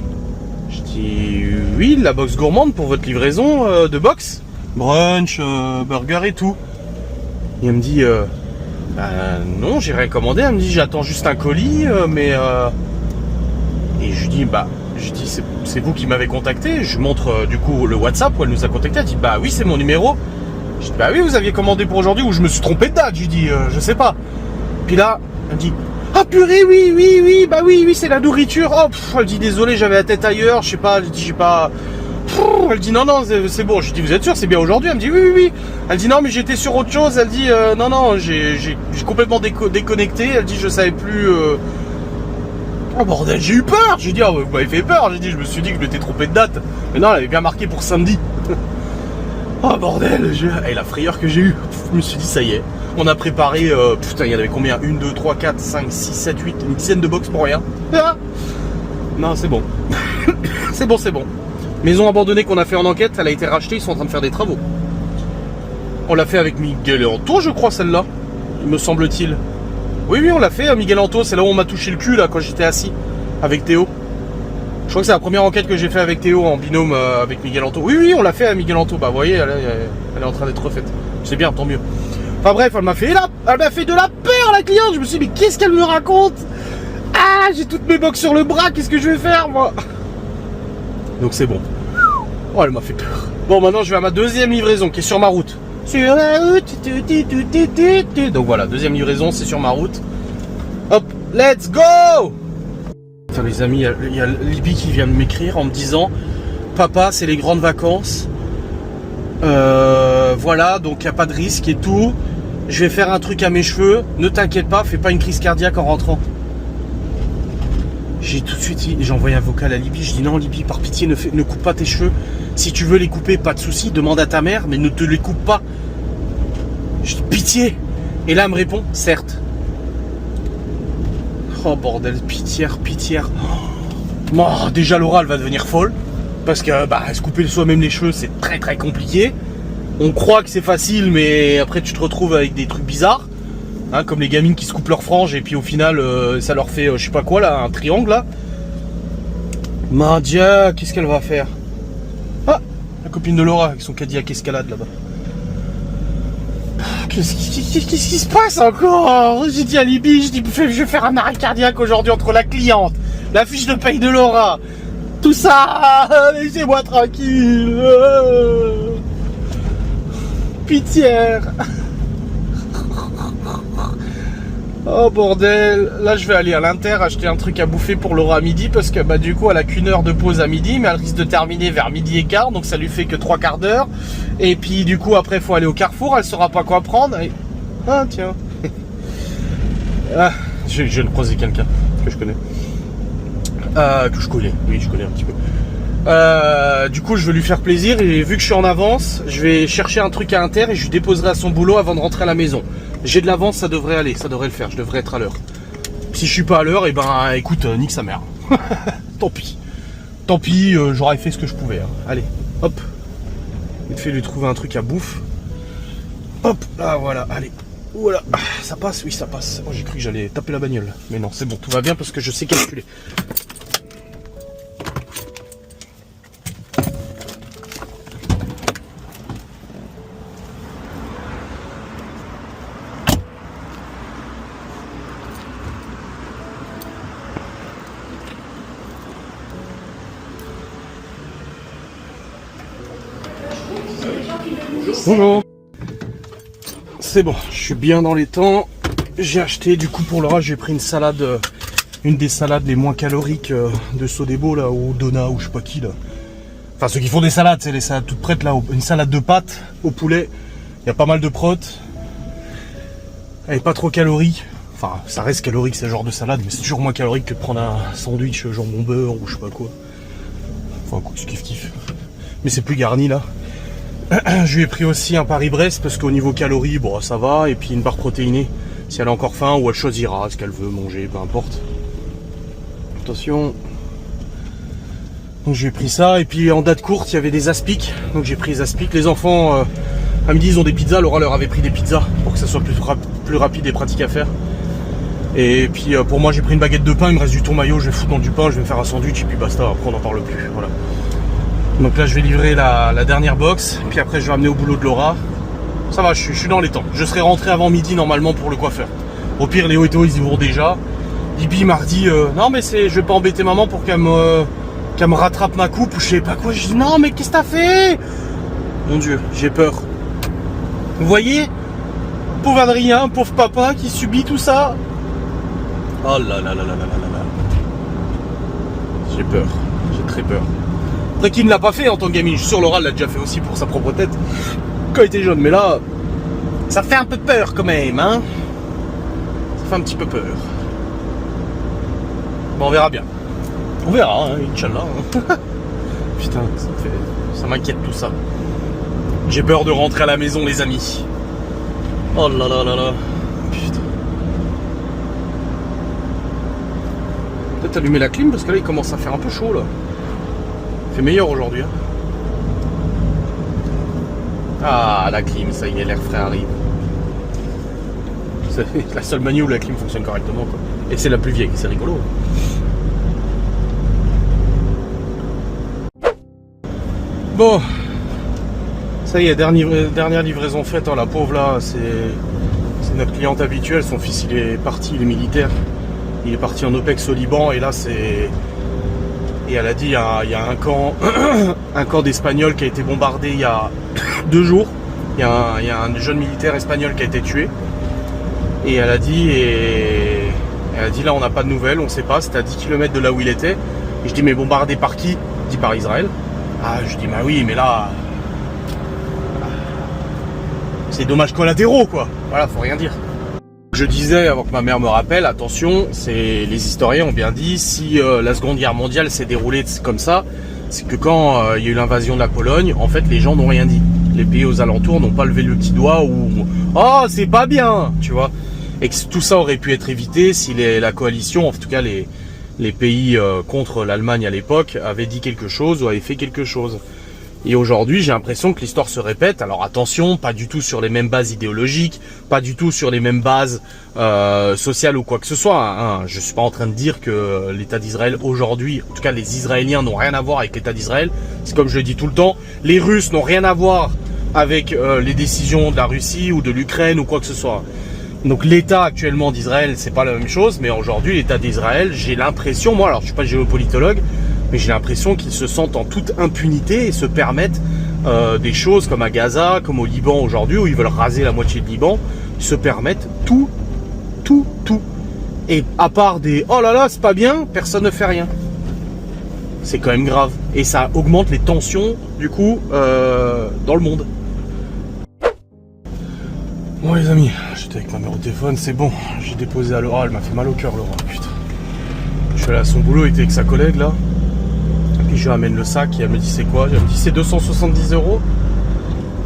Je dis oui, la Box Gourmande pour votre livraison de box, brunch, burger et tout. Et elle me dit bah non, j'ai rien commandé. Elle me dit j'attends juste un colis, mais et je lui dis bah c'est vous qui m'avez contacté. Je montre du coup le WhatsApp où elle nous a contacté. Elle dit bah oui c'est mon numéro. Je dis bah oui vous aviez commandé pour aujourd'hui ou je me suis trompé de date. Je lui dis je sais pas. Puis là elle me dit ah purée, oui, bah oui, c'est la nourriture. Oh, elle dit désolé, j'avais la tête ailleurs, je sais pas, elle dit j'ai pas... Elle dit non, c'est bon. Je dis vous êtes sûr, c'est bien aujourd'hui? Elle me dit oui. Elle dit non, mais j'étais sur autre chose. Elle dit non, j'ai complètement déconnecté. Elle dit je savais plus... Oh bordel, j'ai eu peur. J'ai dit oh, vous m'avez fait peur. J'ai dit je me suis dit que je m'étais trompé de date. Mais non, elle avait bien marqué pour samedi. Oh bordel, et la frayeur que j'ai eue. Je me suis dit ça y est. On a préparé, putain, il y en avait combien? 1, 2, 3, 4, 5, 6, 7, 8, une dizaine de box pour rien. Ah non, c'est bon. c'est bon. Maison abandonnée qu'on a fait en enquête, elle a été rachetée, ils sont en train de faire des travaux. On l'a fait avec Miguel Anto, je crois, celle-là, me semble-t-il. Oui, on l'a fait à Miguel Anto, c'est là où on m'a touché le cul, là, quand j'étais assis, avec Théo. Je crois que c'est la première enquête que j'ai fait avec Théo en binôme avec Miguel Anto. Oui, on l'a fait à Miguel Anto. Bah, vous voyez, elle est en train d'être refaite. C'est bien, tant mieux. Enfin bref, elle m'a fait de la peur, la cliente. Je me suis dit, mais qu'est-ce qu'elle me raconte? Ah, j'ai toutes mes box sur le bras, qu'est-ce que je vais faire, moi? Donc c'est bon. Oh, elle m'a fait peur. Bon, maintenant, je vais à ma deuxième livraison, qui est sur ma route. Sur la route. Donc voilà, deuxième livraison, c'est sur ma route. Hop, let's go! Enfin, les amis, il y a Libby qui vient de m'écrire en me disant, papa, c'est les grandes vacances. Voilà, donc il n'y a pas de risque et tout. Je vais faire un truc à mes cheveux. Ne t'inquiète pas, fais pas une crise cardiaque en rentrant. J'ai tout de suite, j'ai envoyé un vocal à Libby. Je dis non, Libby, par pitié, ne coupe pas tes cheveux. Si tu veux les couper, pas de souci, demande à ta mère, mais ne te les coupe pas. Je dis pitié. Et là, elle me répond, certes. Oh bordel, pitière. Oh, déjà Laura, elle va devenir folle. Parce que se couper soi-même les cheveux, c'est très très compliqué. On croit que c'est facile, mais après tu te retrouves avec des trucs bizarres, hein, comme les gamines qui se coupent leurs franges et puis au final ça leur fait je sais pas quoi là, un triangle là. Mon Dieu, qu'est-ce qu'elle va faire? Ah, la copine de Laura avec son Cadillac Escalade là-bas. Qu'est-ce qui se passe encore? J'ai dit à Libby, je vais faire un arrêt cardiaque aujourd'hui entre la cliente, la fiche de paye de Laura, tout ça, laissez-moi tranquille. Pitié. Oh bordel, là je vais aller à l'Inter acheter un truc à bouffer pour Laura à midi parce que du coup elle a qu'1 heure de pause à midi, mais elle risque de terminer vers midi et quart, donc ça lui fait que 3/4 d'heure. Et puis du coup après il faut aller au Carrefour, elle saura pas quoi prendre. Et... ah tiens. Je viens de croiser quelqu'un que je connais. Que je connais, oui je connais un petit peu. Du coup je veux lui faire plaisir et vu que je suis en avance, je vais chercher un truc à Inter et je lui déposerai à son boulot avant de rentrer à la maison. J'ai de l'avance, ça devrait aller, ça devrait le faire, je devrais être à l'heure. Si je suis pas à l'heure, et écoute, nique sa mère. Tant pis, j'aurais fait ce que je pouvais. Hein. Allez, hop. Vite fait lui trouver un truc à bouffe. Hop, là voilà, allez. Voilà, ça passe, oui ça passe. Oh, j'ai cru que j'allais taper la bagnole. Mais non, c'est bon, tout va bien parce que je sais calculer. Bonjour. C'est bon, je suis bien dans les temps. J'ai acheté, du coup pour Laura, j'ai pris une salade, une des salades les moins caloriques de Sodebo là, ou Dona, ou je sais pas qui là. Enfin ceux qui font des salades, c'est les salades toutes prêtes là, une salade de pâtes au poulet. Il y a pas mal de protes. Elle est pas trop calorique. Enfin, ça reste calorique ce genre de salade, mais c'est toujours moins calorique que de prendre un sandwich jambon beurre ou je sais pas quoi. Enfin, quoi, kiff. Mais c'est plus garni là. Je lui ai pris aussi un Paris-Brest parce qu'au niveau calories, bon ça va, et puis une barre protéinée si elle a encore faim ou elle choisira ce qu'elle veut manger, peu importe. Attention. Donc j'ai pris ça, et puis en date courte il y avait des aspics, donc j'ai pris les aspics. Les enfants à midi ils ont des pizzas, Laura leur avait pris des pizzas pour que ça soit plus rapide et pratique à faire. Et puis pour moi j'ai pris une baguette de pain, il me reste du tourmaillot, je vais foutre dans du pain, je vais me faire un sandwich et puis basta, après on n'en parle plus. Voilà. Donc là je vais livrer la dernière box, puis après je vais amener au boulot de Laura. Ça va, je suis dans les temps. Je serai rentré avant midi normalement pour le coiffeur. Au pire Léo et Théo ils y vont déjà. Bibi m'a dit non mais je vais pas embêter maman pour qu'elle me rattrape ma coupe ou je sais pas quoi. Je dis non mais qu'est-ce que t'as fait? Mon Dieu, j'ai peur. Vous voyez? Pauvre Adrien, pauvre papa qui subit tout ça. Oh là là là là là là là. J'ai peur, j'ai très peur. Après qui ne l'a pas fait en tant que gamine, je suis sûr Laura l'a déjà fait aussi pour sa propre tête quand elle était jeune, mais là ça fait un peu peur quand même, hein. Ça fait un petit peu peur. Bon on verra bien. On verra, hein, Inch'Allah. Putain, ça m'inquiète tout ça. J'ai peur de rentrer à la maison les amis. Oh là là là là. Putain. Peut-être allumer la clim parce que là il commence à faire un peu chaud là. Il fait meilleur aujourd'hui. Hein. Ah la clim, ça y est, l'air frais arrive. C'est la seule manie où la clim fonctionne correctement quoi. Et c'est la plus vieille, c'est rigolo. Bon. Ça y est, dernière livraison faite. Oh, la pauvre là, c'est notre cliente habituelle. Son fils il est parti, il est militaire. Il est parti en OPEX au Liban et là c'est... Et elle a dit il y a un camp un camp d'Espagnols qui a été bombardé il y a 2 jours. Il y a un jeune militaire espagnol qui a été tué. Et elle a dit là on n'a pas de nouvelles, on sait pas, c'était à 10 km de là où il était. Et je dis mais bombardé par qui? Il dit par Israël. Ah je dis bah oui mais là c'est dommages collatéraux quoi. Voilà, faut rien dire. Je disais avant que ma mère me rappelle, attention, les historiens ont bien dit, si la Seconde Guerre mondiale s'est déroulée comme ça, c'est que quand il y a eu l'invasion de la Pologne, en fait les gens n'ont rien dit. Les pays aux alentours n'ont pas levé le petit doigt ou oh c'est pas bien, tu vois. Et que tout ça aurait pu être évité si la coalition, en tout cas les pays contre l'Allemagne à l'époque, avaient dit quelque chose ou avaient fait quelque chose. Et aujourd'hui, j'ai l'impression que l'histoire se répète. Alors attention, pas du tout sur les mêmes bases idéologiques, pas du tout sur les mêmes bases sociales ou quoi que ce soit. Hein. Je suis pas en train de dire que l'État d'Israël aujourd'hui, en tout cas les Israéliens n'ont rien à voir avec l'État d'Israël. C'est comme je le dis tout le temps, les Russes n'ont rien à voir avec les décisions de la Russie ou de l'Ukraine ou quoi que ce soit. Donc l'État actuellement d'Israël, c'est pas la même chose, mais aujourd'hui l'État d'Israël, j'ai l'impression, moi alors je suis pas géopolitologue, mais j'ai l'impression qu'ils se sentent en toute impunité et se permettent des choses comme à Gaza, comme au Liban aujourd'hui, où ils veulent raser la moitié de Liban, ils se permettent tout. Et à part des « oh là là, c'est pas bien », personne ne fait rien. C'est quand même grave. Et ça augmente les tensions, du coup, dans le monde. Bon les amis, j'étais avec ma mère au téléphone, c'est bon. J'ai déposé à Laura, elle m'a fait mal au cœur Laura, putain. Je suis allé à son boulot, il était avec sa collègue là. Puis je lui amène le sac et elle me dit c'est quoi? Elle me dit c'est 270 €.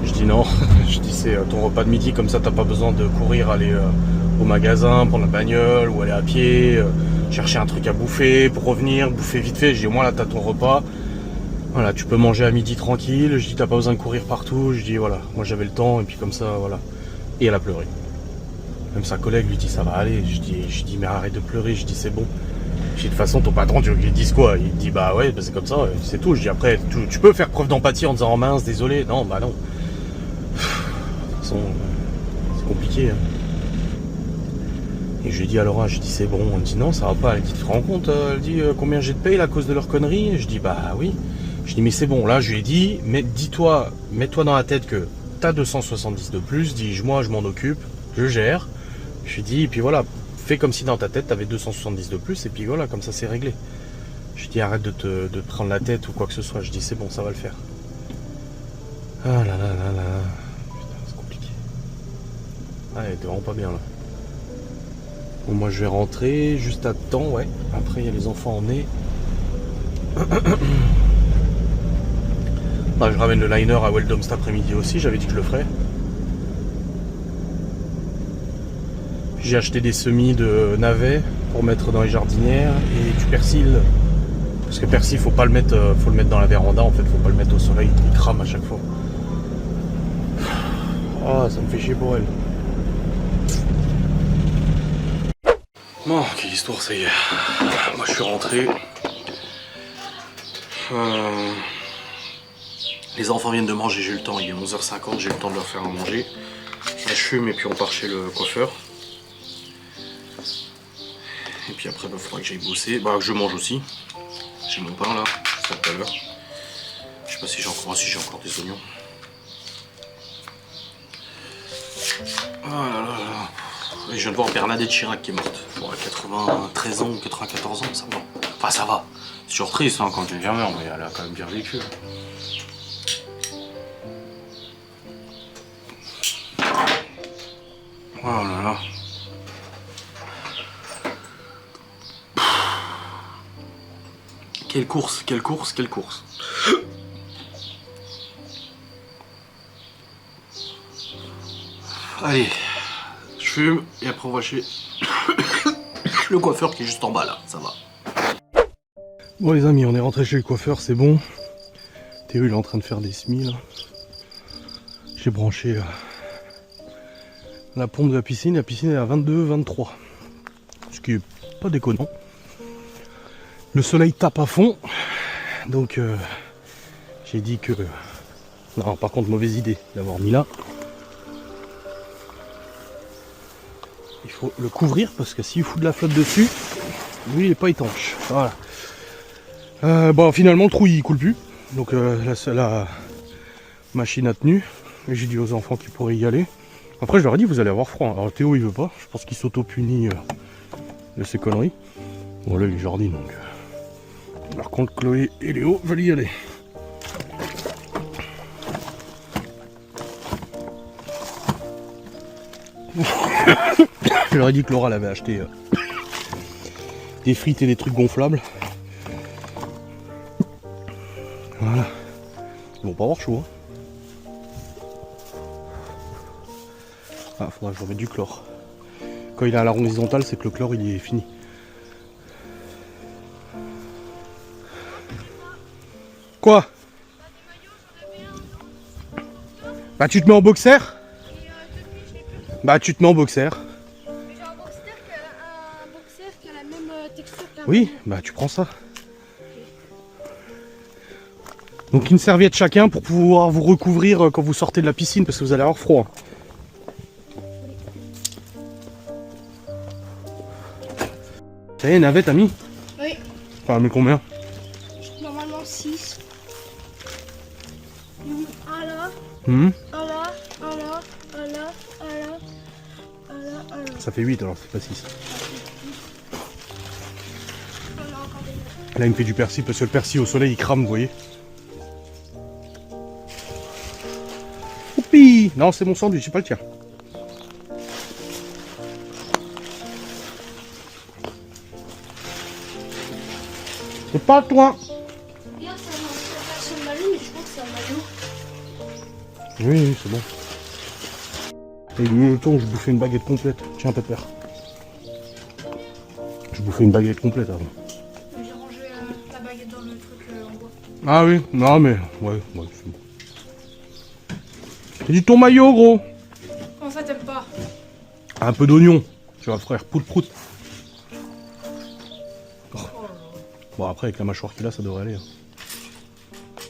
Je dis non, je dis c'est ton repas de midi, comme ça t'as pas besoin de courir, aller au magasin, prendre la bagnole ou aller à pied, chercher un truc à bouffer pour revenir, bouffer vite fait. Je dis au moins là t'as ton repas. Voilà, tu peux manger à midi tranquille. Je dis t'as pas besoin de courir partout. Je dis voilà, moi j'avais le temps et puis comme ça voilà. Et elle a pleuré. Même sa collègue lui dit ça va aller. Je dis mais arrête de pleurer, je dis c'est bon. Je dis de toute façon ton patron tu veux qu'il dise quoi? Il dit bah ouais bah, c'est comme ça, c'est tout. Je dis après tu peux faire preuve d'empathie en disant oh mince désolé. Non bah non. De toute façon c'est compliqué. Hein. Et je lui dis à Laura, je dis c'est bon, elle me dit non ça va pas, elle dit tu te rends compte, elle dit combien j'ai de paye à cause de leur connerie, et je dis bah oui, je dis mais c'est bon, là je lui ai dit, mais dis-toi, mets-toi dans la tête que t'as 270 de plus, dis moi je m'en occupe, je gère, je lui dis et puis voilà, fais comme si dans ta tête t'avais 270 de plus et puis voilà, comme ça c'est réglé. Je lui dis arrête de te prendre la tête ou quoi que ce soit, je dis c'est bon ça va le faire. Ah là là là là, putain c'est compliqué. Ah elle était vraiment pas bien là. Bon, moi je vais rentrer juste à temps, ouais. Après il y a les enfants en nez. Bah, je ramène le liner à Weldom cet après-midi aussi, j'avais dit que je le ferais. J'ai acheté des semis de navets pour mettre dans les jardinières et du persil. Parce que persil faut pas le mettre, faut le mettre dans la véranda en fait, faut pas le mettre au soleil, il crame à chaque fois. Oh ça me fait chier pour elle. Bon, quelle histoire, ça y est. Moi, je suis rentré. Les enfants viennent de manger, j'ai eu le temps. Il est 11h50, j'ai eu le temps de leur faire à manger. Là, je fume et puis on part chez le coiffeur. Et puis après, il faudra que j'aille bosser. Bah, que je mange aussi. J'ai mon pain là, c'est tout à l'heure. Je sais pas si j'ai encore des oignons. Oh là là là. Je viens de voir Bernadette Chirac qui est morte. Bon, à 93 ans ou 94 ans, ça va. Enfin, ça va. C'est toujours triste hein, quand quelqu'un meurt, mais elle a quand même bien vécu. Oh là là. Quelle course, quelle course, quelle course. Allez. Je fume et après on va chez le coiffeur qui est juste en bas là, ça va. Bon les amis, on est rentré chez le coiffeur, c'est bon. Théo il est en train de faire des semis là. J'ai branché la pompe de la piscine est à 22, 23. Ce qui est pas déconnant. Le soleil tape à fond. Donc j'ai dit que... Non par contre mauvaise idée d'avoir mis là. Il faut le couvrir parce que s'il fout de la flotte dessus, lui il est pas étanche. Voilà. Bon finalement le trou il coule plus. Donc la machine a tenu. Et j'ai dit aux enfants qu'ils pourraient y aller. Après je leur ai dit vous allez avoir froid. Alors Théo il veut pas. Je pense qu'il s'auto-punit de ses conneries. Bon là il jardine donc. Par contre Chloé et Léo veulent y aller. Je leur ai dit que Laura avait acheté des frites et des trucs gonflables. Voilà. Ils vont pas avoir chaud. Hein. Ah, faudra que je remette du chlore. Quand il est à l'horizontale, c'est que le chlore il est fini. Quoi? Bah tu te mets en boxer? Bah tu te mets en boxer. Mais j'ai un boxer qui a la même texture qu'un... Oui, bah tu prends ça. Donc une serviette chacun pour pouvoir vous recouvrir quand vous sortez de la piscine parce que vous allez avoir froid. Ça y est, navette, t'as mis? Oui. Enfin, mais combien? Normalement 6. Un là, Hmm, un là, un là, un là, un là, un là, un là. ça fait 8 alors, c'est pas 6. On a encore des notes. Là, il me fait du persil parce que le persil au soleil il crame, vous voyez. Oupi! Non, c'est mon sandwich, c'est pas le tien. C'est pas toi! Regarde, c'est un maillot, mais je crois que c'est un maillot. Oui, oui, c'est bon. Et le temps, je bouffais une baguette complète. Tiens, pépère. Je bouffais une baguette complète avant. J'ai rangé la baguette dans le truc en bois. Ah oui, non mais, ouais, c'est bon. J'ai dit ton maillot, gros! En fait, t'aimes pas Un peu d'oignon. Tu vois, frère, prout. Oh. Bon, après, avec la mâchoire qu'il a, ça devrait aller. Hein.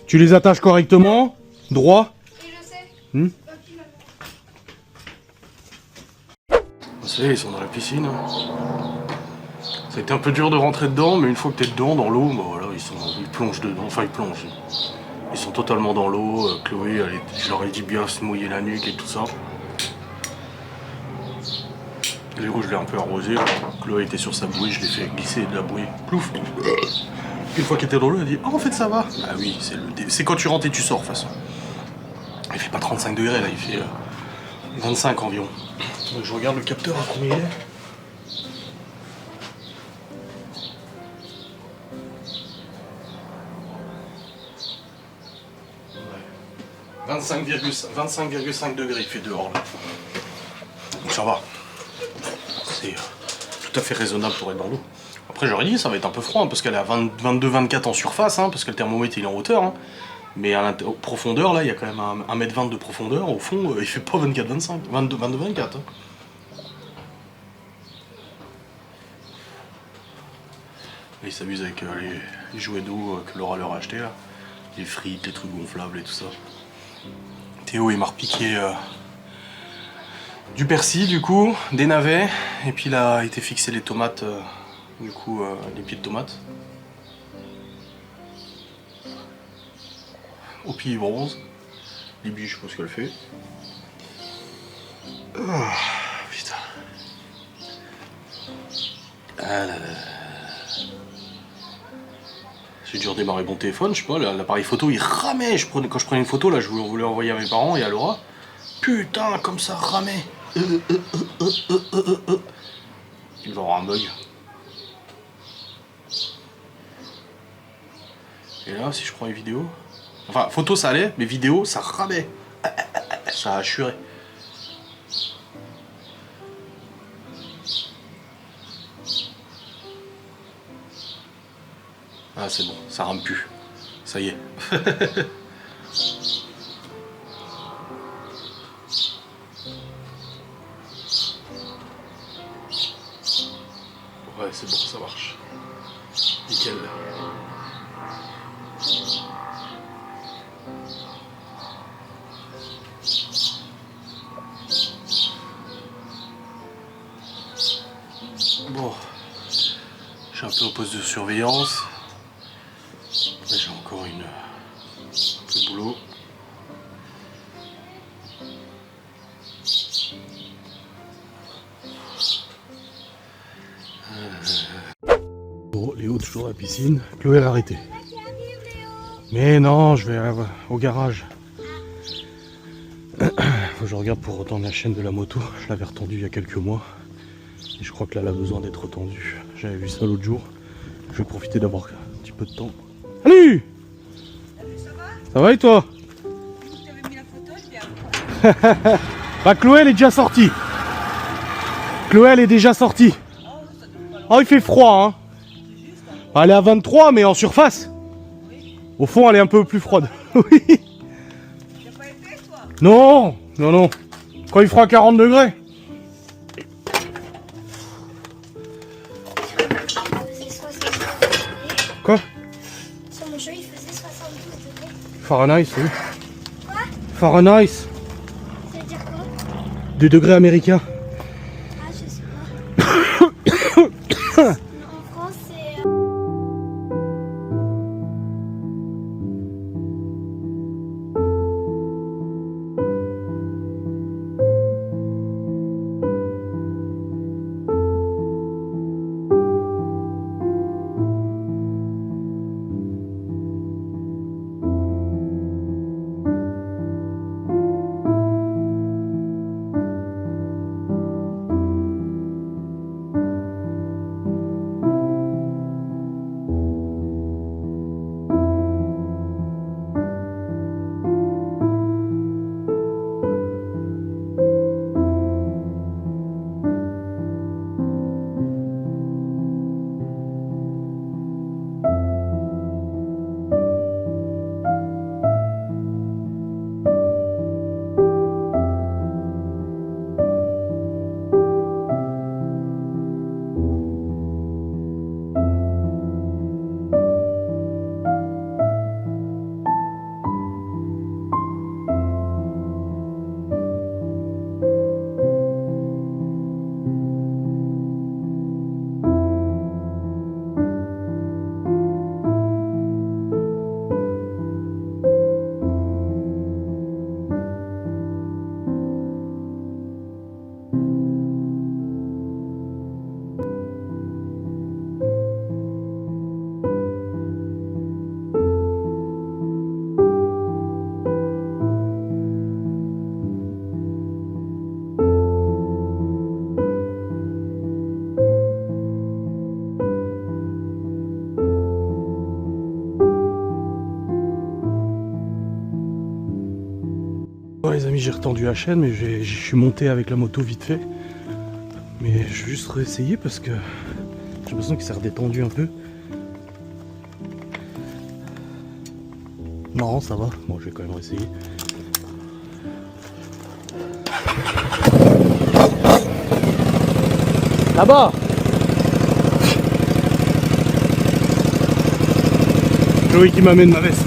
Tu les attaches correctement, droit. Et je sais. Ça y est, ils sont dans la piscine. Hein. Ça a été un peu dur de rentrer dedans, mais une fois que t'es dedans, dans l'eau, bah voilà, ils plongent dedans. Enfin, ils plongent. Ils sont totalement dans l'eau. Chloé, je leur ai dit bien se mouiller la nuque et tout ça. Du coup, je l'ai un peu arrosé. Chloé était sur sa bouée, je l'ai fait glisser de la bouée. Plouf. Une fois qu'il était dans l'eau, elle a dit ah, en fait, ça va. Ah oui, c'est quand tu rentres et tu sors, de toute façon. Il fait pas 35 degrés, là, il fait 25 environ. Donc, je regarde le capteur à combien il est. 25,5 degrés il fait dehors là. Donc ça va. C'est tout à fait raisonnable pour être dans l'eau. Après j'aurais dit ça va être un peu froid hein, parce qu'elle est à 22-24 en surface, hein, parce que le thermomètre il est en hauteur. Hein. Mais à profondeur là il y a quand même 1m20 de profondeur. Au fond il fait pas 24-25, 22-24. Hein. Et il s'amuse avec les jouets d'eau que Laura leur a acheté là. Les frites, les trucs gonflables et tout ça. Théo il m'a repiqué du persil du coup, des navets, et puis il a été fixé les tomates, du coup les pieds de tomates. Au pied bronze. Libye je sais pas ce qu'elle fait. Oh, putain. Ah là là. J'ai dû redémarrer mon téléphone, je sais pas, l'appareil photo il ramait. Quand je prenais une photo là, je voulais envoyer à mes parents et à Laura. Putain, comme ça ramait. Il va avoir un bug. Et là, si je prends les vidéos. Enfin, photo ça allait, mais vidéo ça ramait. Ça a assuré. Ah, c'est bon, ça rame plus. Ça y est. Ouais, c'est bon, ça marche. Nickel. Bon. Je suis un peu au poste de surveillance. Là, j'ai encore un peu de boulot. Bon, Léo toujours à la piscine. Chloé elle a arrêté. Mais non, je vais au garage. Faut que je regarde pour retendre la chaîne de la moto. Je l'avais retendue il y a quelques mois. Et je crois que là, elle a besoin d'être retendue. J'avais vu ça l'autre jour. Je vais profiter d'avoir un petit peu de temps. Salut! Ça va et toi? Bah Chloé elle est déjà sortie. Chloé elle est déjà sortie. Oh il fait froid hein. Bah, elle est à 23 mais en surface. Au fond elle est un peu plus froide. Oui. Non, non, non. Quand il fera 40 degrés. Quoi? Sur mon jeu, il faisait 72 degrés. Fahrenheit, oui. Quoi? Fahrenheit. Ça veut dire quoi? Des degrés américains. Ah, je sais pas. En France, c'est... Bon les amis, j'ai retendu la chaîne, mais je suis monté avec la moto vite fait. Mais je vais juste réessayer parce que j'ai l'impression que ça a redétendu un peu. Non, ça va. Bon, je vais quand même essayer. Là-bas! Chloé qui m'amène ma veste.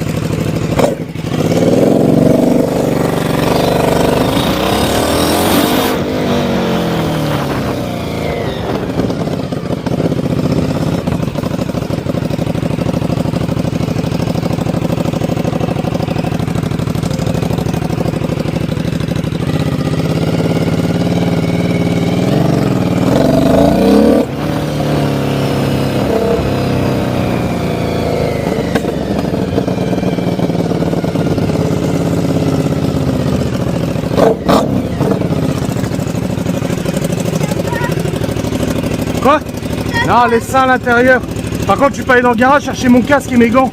Quoi? Non, laisse ça à l'intérieur. Par contre, tu peux aller dans le garage chercher mon casque et mes gants.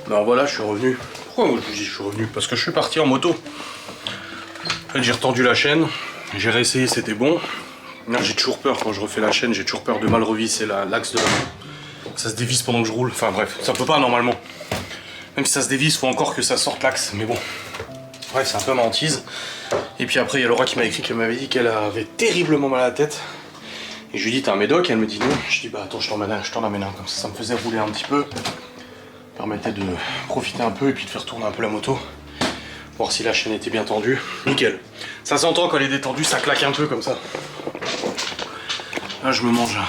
Ben voilà, je suis revenu. Pourquoi je dis je suis revenu? Parce que je suis parti en moto. En fait, j'ai retendu la chaîne, j'ai réessayé, c'était bon. Là, j'ai toujours peur quand je refais la chaîne, j'ai toujours peur de mal revisser l'axe de la main. Ça se dévisse pendant que je roule. Enfin bref, ça peut pas normalement. Même si ça se dévisse, faut encore que ça sorte l'axe. Mais bon, bref, c'est un peu ma hantise. Et puis après, il y a Laura qui m'a écrit qu'elle m'avait dit qu'elle avait terriblement mal à la tête. Et je lui ai dit, t'as un médoc? Elle me dit non. Je dis, bah attends, je t'en amène un. Comme ça me faisait rouler un petit peu. Permettait de profiter un peu et puis de faire tourner un peu la moto. Voir si la chaîne était bien tendue. Nickel. Ça s'entend quand elle est détendue, ça claque un peu comme ça. Là, je me mange un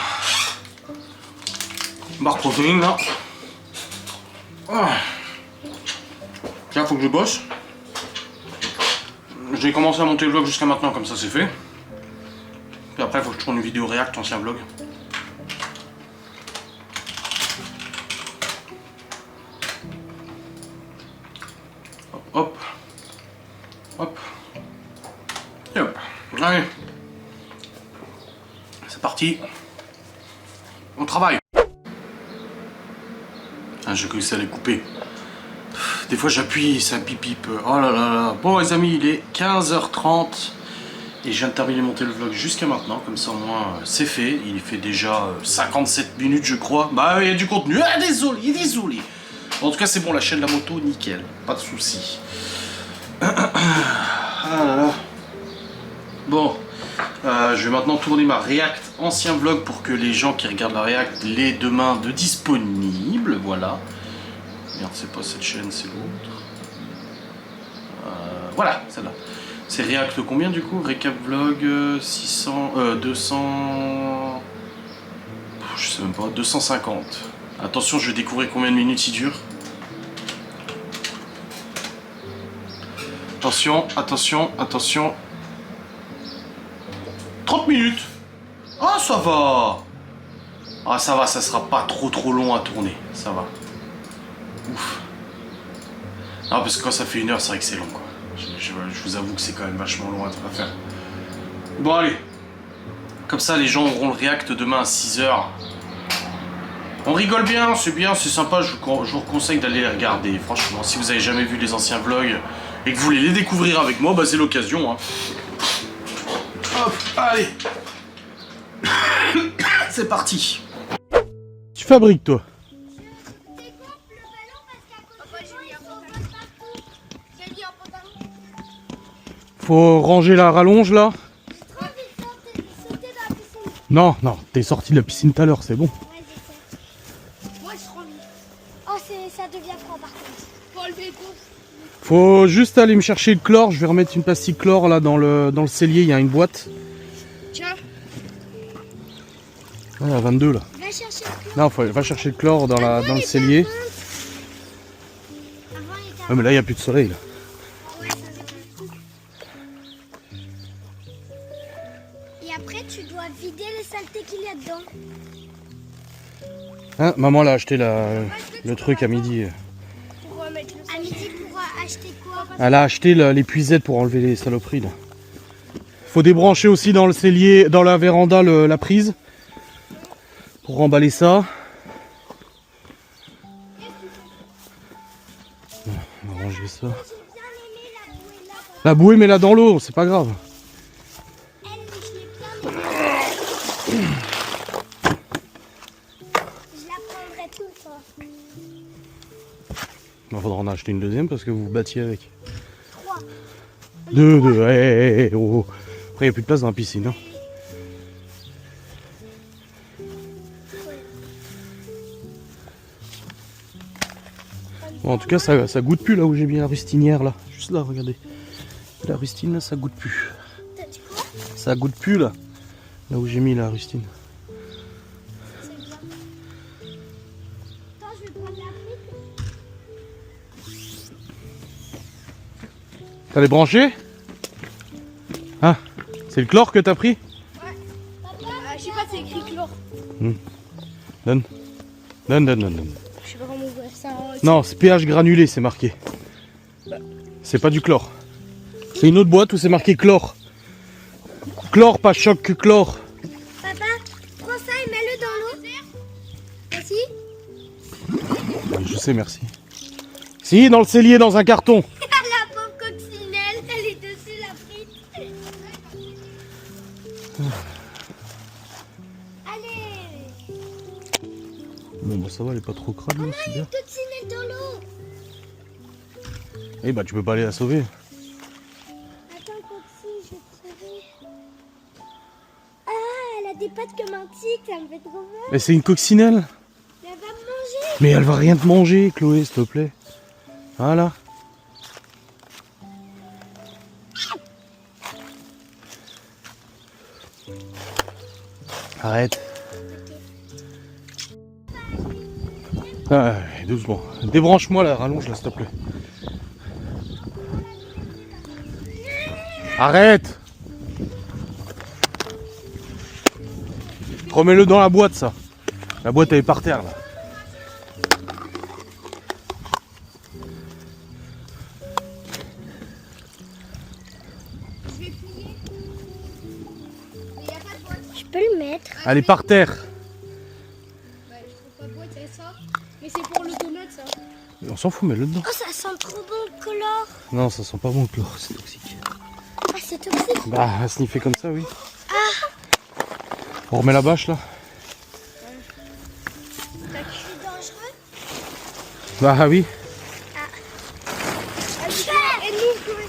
barre protéine là. Ah. Là, faut que je bosse. J'ai commencé à monter le vlog jusqu'à maintenant, comme ça c'est fait. Puis après, faut que je tourne une vidéo React, ancien vlog. Hop, hop, et hop. Allez, c'est parti. On travaille. Ah, j'ai cru que ça allait couper. Des fois j'appuie, ça pipipe. Oh là là là. Bon les amis, il est 15h30 et je viens de terminer de monter le vlog jusqu'à maintenant. Comme ça au moins c'est fait. Il fait déjà 57 minutes je crois. Bah il y a du contenu. Ah désolé, désolé. En tout cas c'est bon, la chaîne de la moto, nickel. Pas de soucis. Ah là là. Bon, je vais maintenant tourner ma React ancien vlog pour que les gens qui regardent la React l'aient demain de disponible. Voilà. Merde, c'est pas cette chaîne, c'est l'autre. Voilà, celle-là. C'est React combien du coup? Récap vlog 600... 200... Je sais même pas, 250. Attention, je vais découvrir combien de minutes il dure. Attention, attention, attention. 30 minutes. Ah, ça va. Ah, ça va, ça sera pas trop long à tourner. Ça va. Ouf. Non, parce que quand ça fait 1 heure, c'est vrai que c'est long, quoi. Je vous avoue que c'est quand même vachement long à faire. Bon, allez. Comme ça, les gens auront le React demain à 6 h. On rigole bien, c'est sympa. Je vous conseille d'aller les regarder. Franchement, si vous avez jamais vu les anciens vlogs et que vous voulez les découvrir avec moi, bah c'est l'occasion. Hein. Hop, allez. C'est parti. Tu fabriques toi? Faut ranger la rallonge là. Non, non, t'es sorti de la piscine tout à l'heure, c'est bon. Moi je rends vite. Oh, ça devient froid par contre. Faut enlever le couvre. Faut juste aller me chercher le chlore, je vais remettre une pastille chlore là dans le cellier, il y a une boîte. Tiens. Ouais, à 22 là. Va chercher le chlore. Non, va chercher le chlore dans le cellier. Ouais, mais là il n'y a plus de soleil là. Et après tu dois vider les saletés qu'il y a dedans. Hein, maman elle a acheté le truc à midi. Pour mettre le à midi pour acheter quoi? Elle a acheté l'épuisette pour enlever les saloperies là. Faut débrancher aussi dans le cellier, dans la véranda, la prise. Pour remballer ça. On va ranger ça. La bouée, mets-la dans l'eau, c'est pas grave. Il faudra en acheter une deuxième parce que vous vous battiez avec. 3. Deux, oh. Après il n'y a plus de place dans la piscine. Hein. Bon, en tout cas ça goûte plus là où j'ai mis la rustinière là. Juste là, regardez. La rustine là, ça goûte plus. T'as dit quoi? Ça goûte plus là. Là où j'ai mis la rustine. C'est bien. Attends, je vais prendre la frite. T'as les branchés? Ah, c'est le chlore que t'as pris? Je sais pas, c'est écrit chlore. Donne. Donne. Je sais pas comment ouvrir ça. Non, c'est pH granulé, c'est marqué. C'est pas du chlore. C'est une autre boîte où c'est marqué chlore. Chlore, pas choc que chlore. Papa, prends ça et mets-le dans l'eau. Merci. Je sais, merci. Si, dans le cellier, dans un carton. La pauvre coccinelle, elle est dessus la frite. Allez. Bon, bah ça va, elle est pas trop crade, là, c'est bien. Coccinelle dans l'eau. Eh bah, tu peux pas aller la sauver. Attends, Coxy, je vais te sauver. Ah, elle a des pattes comme un tigre, ça me fait trop peur. Mais c'est une coccinelle. Elle va me manger. Mais elle va rien te manger, Chloé, s'il te plaît. Voilà. Arrête. Ah, doucement. Débranche-moi la rallonge là, s'il te plaît. Arrête. Remets-le dans la boîte, ça. La boîte elle est par terre là. Je peux le mettre. Elle est par terre. Bah, je trouve pas boîte, c'est ça. Mais c'est pour le donut, ça. On s'en fout, mets-le dedans. Oh, ça sent trop bon le chlore. Non, ça sent pas bon le chlore, c'est toxique. Ah, c'est toxique. Bah, à sniffer comme ça, oui. On remet la bâche là. C'est dangereux. Bah oui. Et nous, Chloé.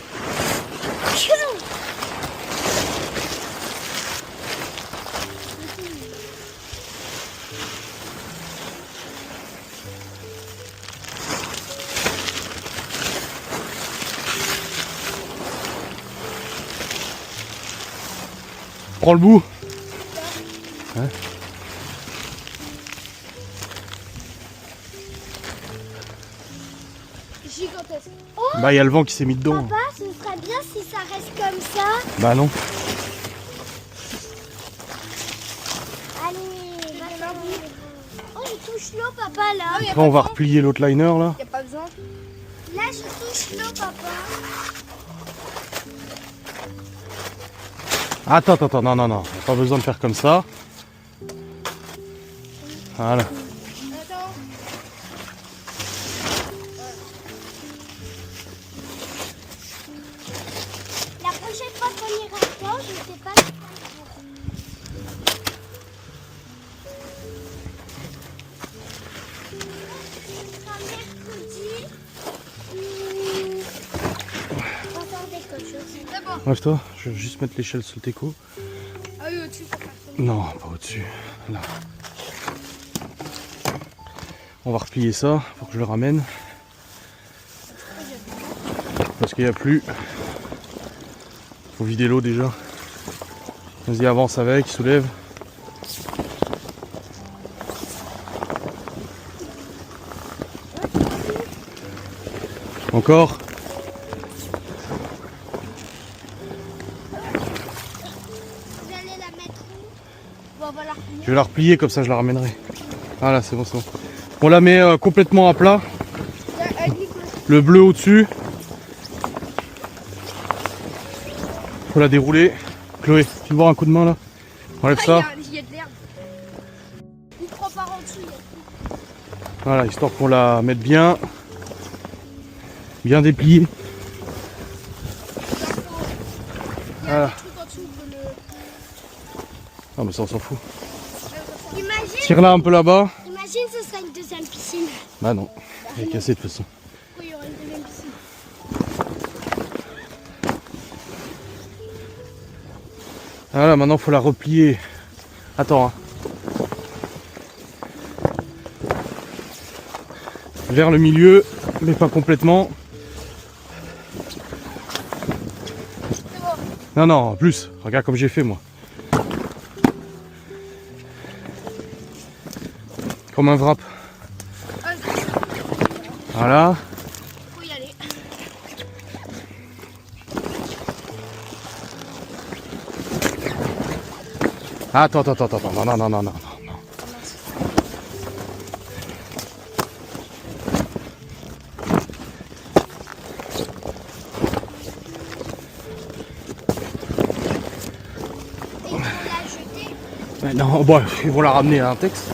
Prends le bout. Hein? Gigantesque. Bah, il y a le vent qui s'est mis dedans. Papa, ce serait bien si ça reste comme ça. Bah non. Allez, va. Oh, je touche l'eau, papa, là. Après, on va replier l'autre liner là. Y a pas besoin. Là, je touche l'eau, papa. Attends, non. Pas besoin de faire comme ça. Voilà. Attends. La prochaine fois qu'on ira dedans, je sais pas. Ce sera mercredi. On va faire des cochons. D'abord. Lève-toi, je vais juste mettre l'échelle sur le teco. Ah oui, au-dessus, ça passe. Non, pas au-dessus. Là. On va replier ça pour que je le ramène. Parce qu'il n'y a plus. Faut vider l'eau déjà. Vas-y, avance avec, soulève. Encore. Vous allez la mettre où? Bon, voilà. Je vais la replier comme ça je la ramènerai. Voilà, c'est bon, c'est bon. On la met complètement à plat. Le bleu au-dessus. Faut la dérouler. Chloé, tu veux voir un coup de main là? Enlève ça. Il y a de l'herbe. Il prend par en dessous. Voilà, histoire qu'on la mette bien dépliée. Il y a des trucs en dessous. Ah mais ça on s'en fout. Imagine, Tire-la un peu là-bas. imagine ce serait une deuxième piscine. Bah non, elle est cassée de toute façon. Pourquoi il y aurait une deuxième piscine? Voilà, maintenant faut la replier. Attends. Hein. Vers le milieu, mais pas complètement. Non, non, plus. Regarde comme j'ai fait moi. Comme un wrap. Voilà. Faut y aller. Attends. Non. Et pour la jeter, Mais non, bon, ils vont la ramener à un texte.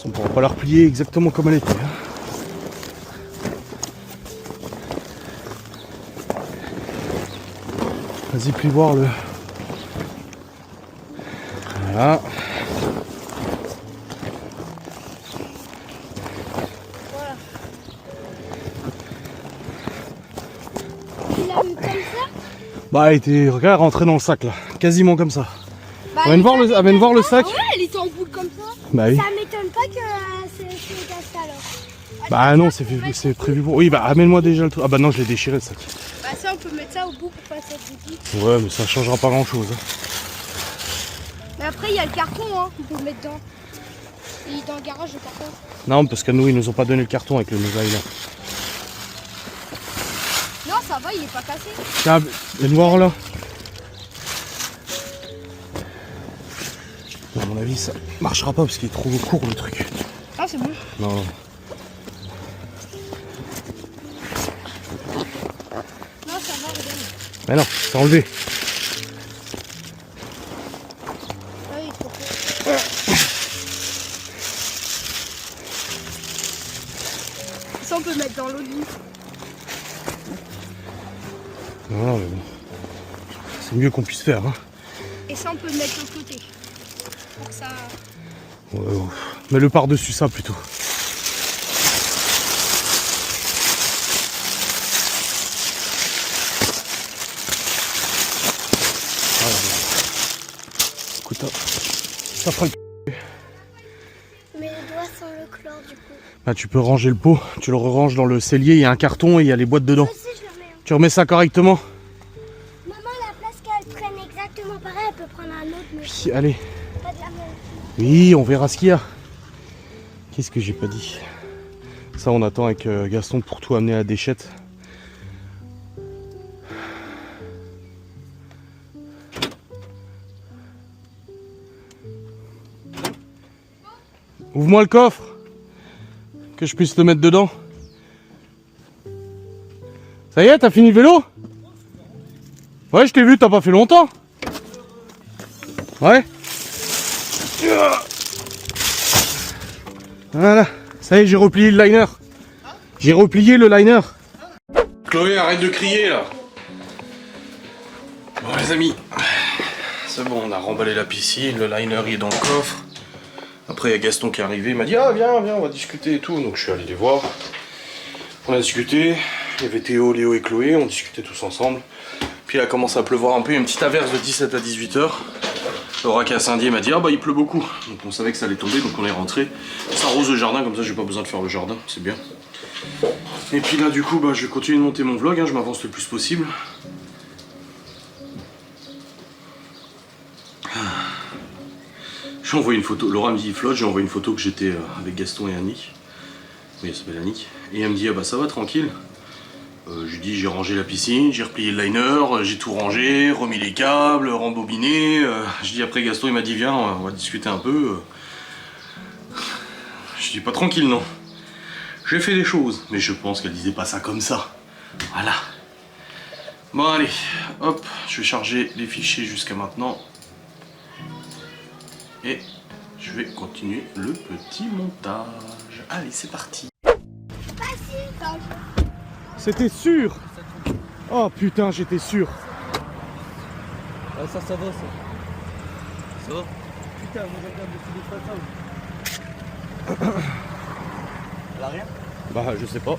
On pourra pas la replier exactement comme elle était. Hein. Vas-y, puis voir le. Voilà. il l'a mis comme ça. Bah, elle était, regarde, rentrée dans le sac là. Quasiment comme ça. Bah, Amène voir le sac. Ouais, elle était en boule comme ça. Bah oui. Ça m'étonne pas que c'est cassé alors. Bah non, c'est prévu pour. Oui, bah amène-moi déjà le truc. Ah bah non, je l'ai déchiré le sac. Bah ça, on peut mettre ça au bout pour pas être boutique. Ouais, mais ça changera pas grand-chose. Hein. Mais après, il y a le carton, hein, on peut le mettre dedans. Il est dans le garage, le carton. Non, parce que nous, ils nous ont pas donné le carton avec le Nozaï là. Non, ça va, il est pas cassé. Tiens, viens voir là. À mon avis, ça marchera pas parce qu'il est trop court le truc. Ah, c'est bon. Non. Non, ça va, regarde. Mais non, c'est enlevé. Ah oui, il est trop court. Ça, on peut le mettre dans l'eau douce. Non, mais bon. C'est mieux qu'on puisse faire. Hein. Et ça, on peut le mettre de l'autre côté. Pour que ça... Ouais. Mets le par-dessus ça plutôt. Voilà. Écoute, ça fera le... Mes doigts sont le chlore du coup. Bah, tu peux ranger le pot, tu le ranges dans le cellier, il y a un carton et il y a les boîtes dedans. Moi aussi je le remets. Tu remets ça correctement. Maman, la place qu'elle prenne exactement pareil, elle peut prendre un autre, mais Puis, allez. pas de la même. Oui, on verra ce qu'il y a. Qu'est-ce que j'ai pas dit? Ça, on attend avec Gaston pour tout amener à la déchette. Ouvre-moi le coffre, que je puisse te mettre dedans. Ça y est, t'as fini le vélo? Ouais, je t'ai vu, t'as pas fait longtemps. Ouais. Voilà, ça y est, j'ai replié le liner. J'ai replié le liner. Chloé, arrête de crier là. Bon les amis, c'est bon, on a remballé la piscine, le liner il est dans le coffre. Après il y a Gaston qui est arrivé, il m'a dit ah viens, on va discuter et tout. Donc je suis allé les voir. On a discuté, il y avait Théo, Léo et Chloé, on discutait tous ensemble. Puis il a commencé à pleuvoir un peu, une petite averse de 17 à 18 h. Laura qui est à Saint-Dié m'a dit ah bah il pleut beaucoup. Donc on savait que ça allait tomber, donc on est rentré. Ça arrose le jardin, comme ça j'ai pas besoin de faire le jardin, c'est bien. Et puis là du coup bah, je vais continuer de monter mon vlog, hein, je m'avance le plus possible. J'ai envoyé une photo, Laura me dit flotte, j'ai envoyé une photo que j'étais avec Gaston et Annick. Oui, elle s'appelle Annick. Et elle me dit ah bah ça va tranquille. Je lui dis j'ai rangé la piscine, j'ai replié le liner, j'ai tout rangé, remis les câbles, rembobiné. Je dis après Gaston il m'a dit viens on va discuter un peu. Je dis pas tranquille non. J'ai fait des choses, mais je pense qu'elle disait pas ça comme ça. Voilà. Bon allez, hop, je vais charger les fichiers jusqu'à maintenant. Et je vais continuer le petit montage. Allez, c'est parti. C'était sûr. Oh putain, j'étais sûr. Ah, ça va, ça. Ça va? Putain, moi je regarde le téléphone. Elle a rien? Bah, je sais pas.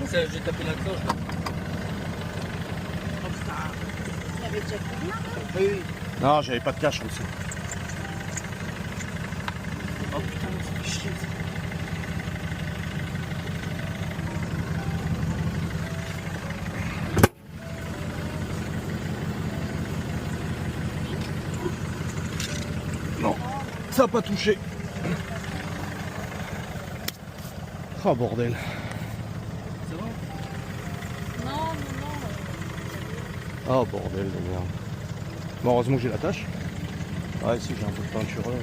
Ça, j'ai tapé la cloche. Là. Oh putain, t'avais déjà pris là? Oui, oui. Non, j'avais pas de cash en dessous. Oh putain, ça fait chier. Non, ça a pas touché. Oh bordel. C'est bon? Oh bordel de merde. Bon, heureusement que j'ai la tâche. Ouais, si, j'ai un peu de peinture là.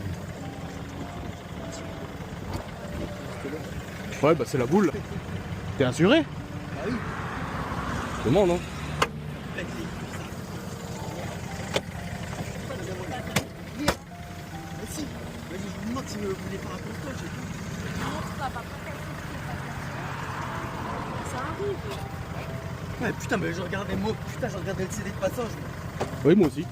Ouais, bah c'est la boule. T'es assuré? Ah oui. Demande, hein. Si. Vas-y, je vous demande si vous voulez faire un constat, j'ai tout. Ça arrive. Ouais, putain, mais je regardais moi, putain, je regardais le CD de passage. Oui, moi aussi.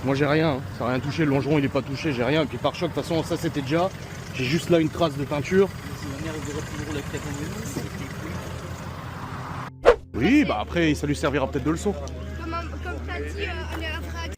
Moi j'ai rien, hein. Ça a rien touché, le longeron il est pas touché, j'ai rien. Et puis par choc, de toute façon, ça c'était déjà. J'ai juste là une trace de peinture. Si ma mère elle verrait toujours la tête en Oui, bah après, ça lui servira peut-être de leçon. Comme t'as dit, on est à vrac.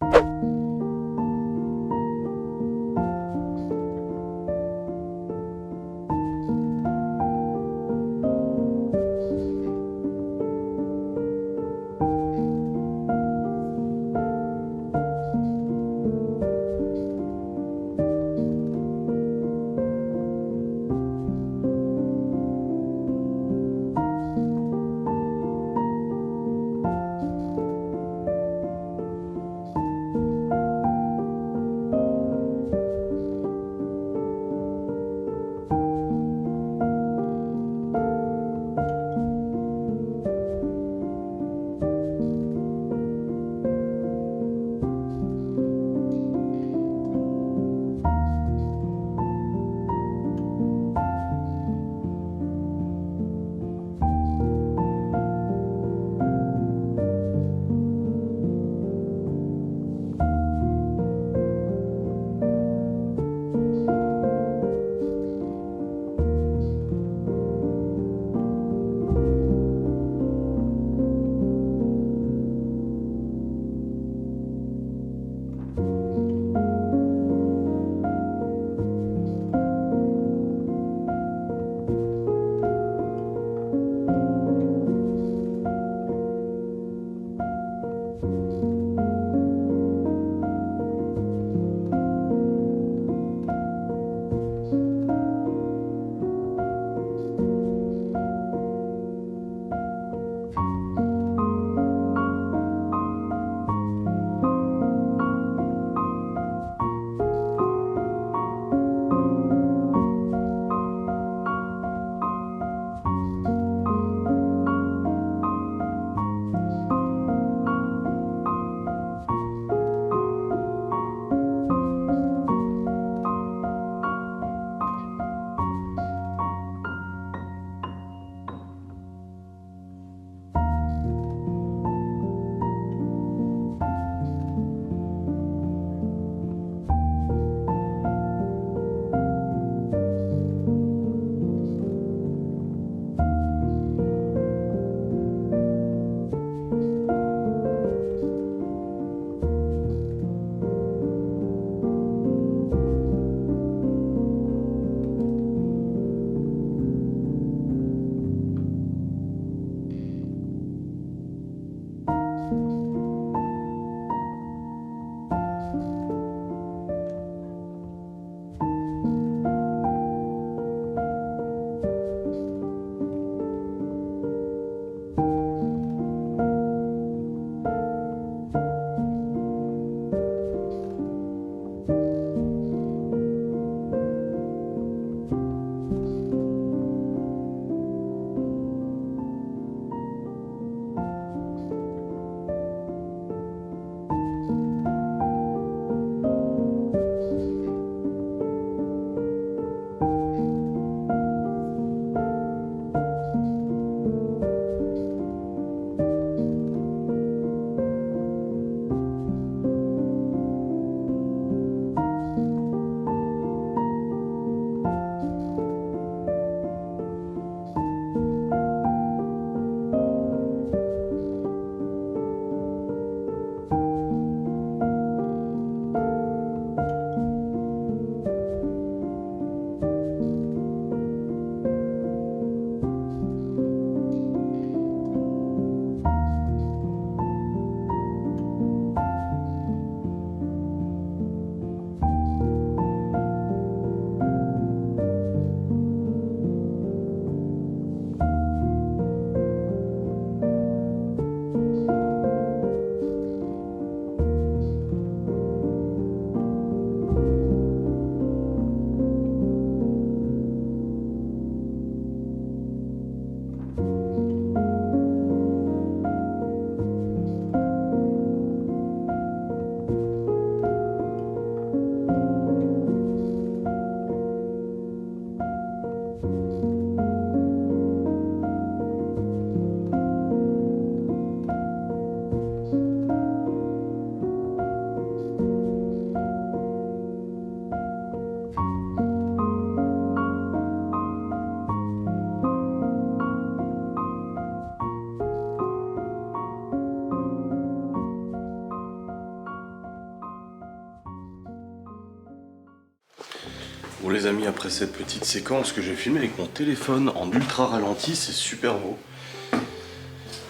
Bon les amis, après cette petite séquence que j'ai filmée avec mon téléphone en ultra ralenti, c'est super beau.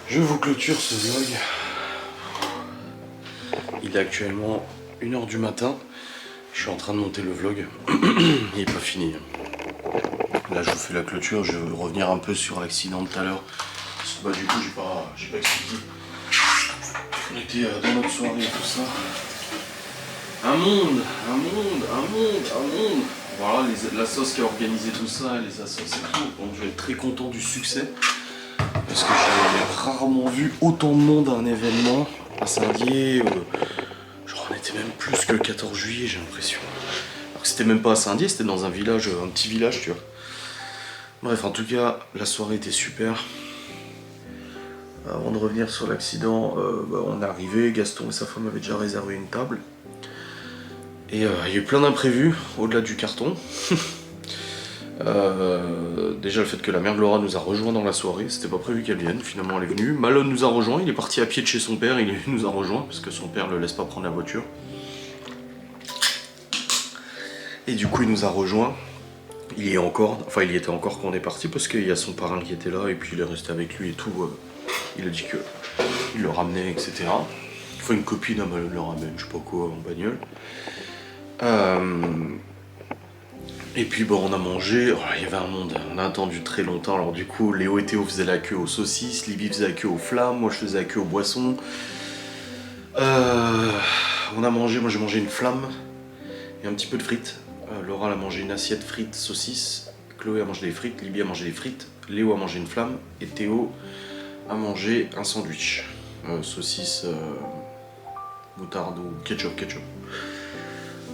Je vous clôture ce vlog. Il est actuellement 1h du matin. Je suis en train de monter le vlog. Il n'est pas fini. Là je vous fais la clôture, je vais revenir un peu sur l'accident de tout à l'heure. Bah du coup j'ai pas expliqué. On était dans notre soirée et tout ça. Un monde. Voilà la sauce qui a organisé tout ça, les assos et tout. Donc je vais être très content du succès. Parce que j'ai rarement vu autant de monde à un événement à Saint-Dié. Genre on était même plus que le 14 juillet j'ai l'impression. Alors que c'était même pas à Saint-Dié, c'était dans un village, un petit village tu vois. Bref, en tout cas, la soirée était super. Avant de revenir sur l'accident, on est arrivé, Gaston et sa femme avaient déjà réservé une table. Et il y a eu plein d'imprévus, au-delà du carton. Déjà le fait que la mère de Laura nous a rejoint dans la soirée, c'était pas prévu qu'elle vienne, finalement elle est venue. Malone nous a rejoint, il est parti à pied de chez son père, il nous a rejoint, parce que son père le laisse pas prendre la voiture. Et du coup il nous a rejoint. Il y était encore quand on est parti parce qu'il y a son parrain qui était là et puis il est resté avec lui et tout. Il a dit que il le ramenait, etc. Enfin une copine à Malone le ramène, je sais pas quoi, en bagnole. Et puis bon, on a mangé, il y avait un monde, on a attendu très longtemps. Alors du coup, Léo et Théo faisaient la queue aux saucisses, Libby faisait la queue aux flammes, moi je faisais la queue aux boissons. On a mangé, moi j'ai mangé une flamme et un petit peu de frites. Laura a mangé une assiette frites saucisses, Chloé a mangé des frites, Libby a mangé des frites, Léo a mangé une flamme et Théo a mangé un sandwich. Saucisse, moutarde ou ketchup.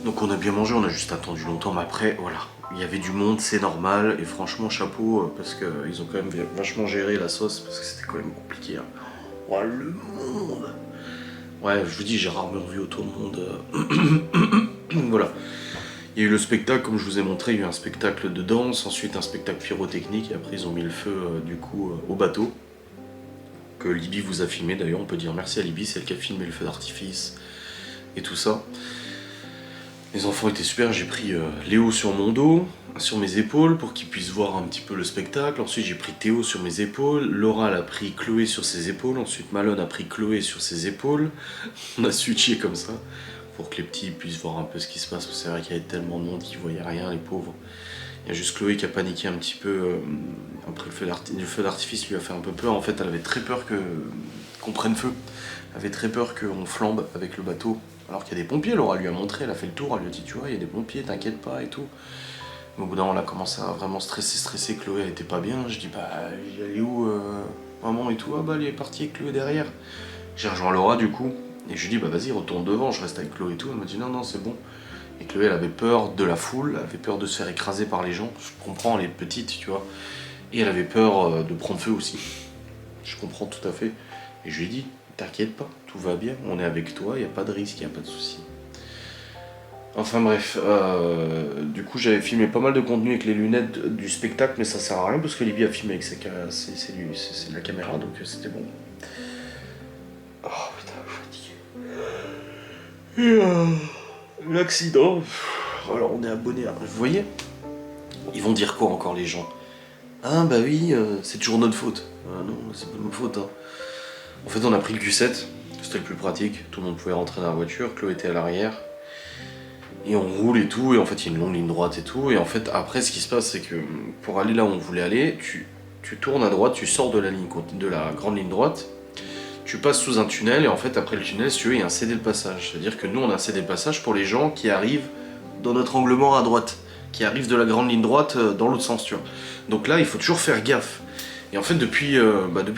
Donc on a bien mangé, on a juste attendu longtemps, mais après voilà, il y avait du monde, c'est normal, et franchement chapeau, parce qu'ils ont quand même vachement géré la sauce, parce que c'était quand même compliqué. Hein. Oh le monde! Ouais, je vous dis, j'ai rarement vu autant de monde. Voilà. Il y a eu le spectacle, comme je vous ai montré, il y a eu un spectacle de danse, ensuite un spectacle pyrotechnique, et après ils ont mis le feu du coup au bateau, que Libby vous a filmé d'ailleurs, on peut dire merci à Libby, c'est elle qui a filmé le feu d'artifice et tout ça. Les enfants étaient super, j'ai pris Léo sur mon dos, sur mes épaules pour qu'il puisse voir un petit peu le spectacle, ensuite j'ai pris Théo sur mes épaules, Laura elle a pris Chloé sur ses épaules, ensuite Malone a pris Chloé sur ses épaules, on a switché comme ça. Pour que les petits puissent voir un peu ce qui se passe, parce que c'est vrai qu'il y avait tellement de monde qu'ils voyaient rien, les pauvres. Il y a juste Chloé qui a paniqué un petit peu, après le feu d'artifice lui a fait un peu peur, en fait elle avait très peur qu'on prenne feu, elle avait très peur qu'on flambe avec le bateau, alors qu'il y a des pompiers, Laura lui a montré, elle a fait le tour, elle lui a dit tu vois il y a des pompiers, t'inquiète pas et tout. Mais au bout d'un moment on a commencé à vraiment stresser, Chloé elle était pas bien, je dis bah elle est où maman et tout, ah bah elle est partie avec Chloé derrière. J'ai rejoint Laura du coup. Et je lui dis bah vas-y retourne devant, je reste avec Chloé et tout, elle m'a dit non c'est bon. Et Chloé elle avait peur de la foule, elle avait peur de se faire écraser par les gens, je comprends, elle est petite tu vois. Et elle avait peur de prendre feu aussi, je comprends tout à fait. Et je lui ai dit t'inquiète pas, tout va bien, on est avec toi, il n'y a pas de risque, il n'y a pas de souci. Enfin bref, du coup j'avais filmé pas mal de contenu avec les lunettes du spectacle, mais ça sert à rien parce que Libby a filmé avec c'est la caméra, donc c'était bon. Oh putain, fatigué. Et l'accident, alors on est abonné à... Vous voyez? Ils vont dire quoi encore les gens? Ah bah oui, c'est toujours notre faute. Ah non, c'est pas notre faute. Hein. En fait on a pris le Q7, c'était le plus pratique, tout le monde pouvait rentrer dans la voiture, Chloé était à l'arrière. Et on roule et tout, et en fait il y a une longue ligne droite et tout, et en fait après ce qui se passe c'est que pour aller là où on voulait aller, tu tournes à droite, tu sors de la grande ligne droite, tu passes sous un tunnel, et en fait après le tunnel, si tu veux, il y a un cédé de passage. C'est-à-dire que nous on a un cédé de passage pour les gens qui arrivent dans notre angle mort à droite, qui arrivent de la grande ligne droite dans l'autre sens, tu vois. Donc là il faut toujours faire gaffe. Et en fait depuis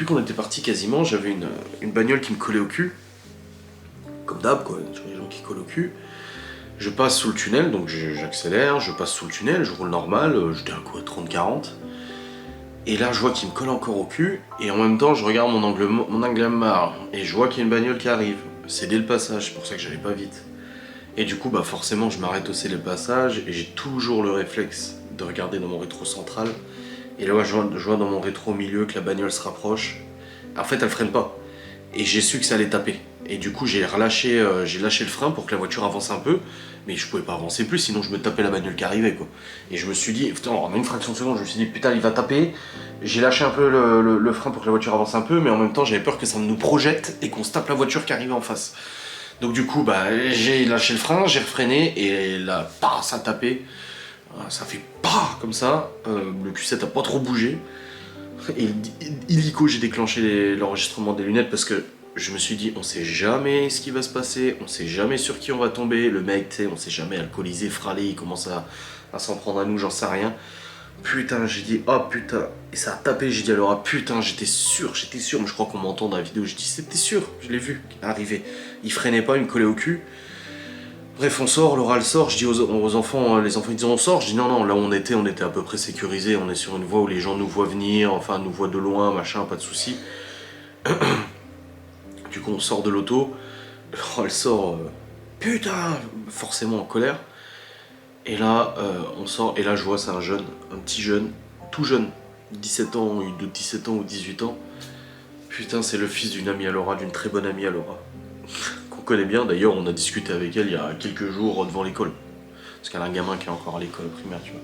qu'on était parti quasiment, j'avais une bagnole qui me collait au cul, comme d'hab quoi, tu vois les gens qui collent au cul. Je passe sous le tunnel, donc j'accélère, je passe sous le tunnel, je roule normal, j'étais à quoi, 30-40. Et là je vois qu'il me colle encore au cul, et en même temps je regarde mon angle mort, et je vois qu'il y a une bagnole qui arrive. Céder le passage, c'est pour ça que j'allais pas vite. Et du coup bah forcément je m'arrête au céder le passage, et j'ai toujours le réflexe de regarder dans mon rétro central. Et là je vois dans mon rétro milieu que la bagnole se rapproche. En fait elle freine pas, et j'ai su que ça allait taper. Et du coup, j'ai lâché le frein pour que la voiture avance un peu, mais je pouvais pas avancer plus, sinon je me tapais la bagnole qui arrivait, quoi. Et je me suis dit, putain, en une fraction de seconde, je me suis dit, putain, il va taper. J'ai lâché un peu le frein pour que la voiture avance un peu, mais en même temps, j'avais peur que ça nous projette et qu'on se tape la voiture qui arrivait en face. Donc du coup, bah, j'ai lâché le frein, j'ai refreiné, et là, bah, ça a tapé. Ça fait pas comme ça. Le Q7 a pas trop bougé. Et illico, j'ai déclenché l'enregistrement des lunettes parce que je me suis dit, on sait jamais ce qui va se passer, on sait jamais sur qui on va tomber. Le mec, tu sais, on sait jamais, alcoolisé, fralé, il commence à s'en prendre à nous, j'en sais rien. Putain, j'ai dit, oh putain, et ça a tapé, j'ai dit alors, ah putain, j'étais sûr, mais je crois qu'on m'entend dans la vidéo, j'ai dit, c'était sûr, je l'ai vu, arriver. Il freinait pas, il me collait au cul. Bref, on sort, Laura elle sort, je dis aux enfants, les enfants ils disent on sort, je dis non, là où on était à peu près sécurisé, on est sur une voie où les gens nous voient venir, enfin nous voient de loin, machin, pas de soucis. Du coup on sort de l'auto, Laura elle sort, putain, forcément en colère. Et là, on sort, et là je vois c'est un petit jeune, tout jeune, 17 ans, de 17 ans ou 18 ans. Putain, c'est le fils d'une amie à Laura, d'une très bonne amie à Laura. Connaît bien, d'ailleurs on a discuté avec elle il y a quelques jours devant l'école. Parce qu'elle a un gamin qui est encore à l'école primaire, tu vois.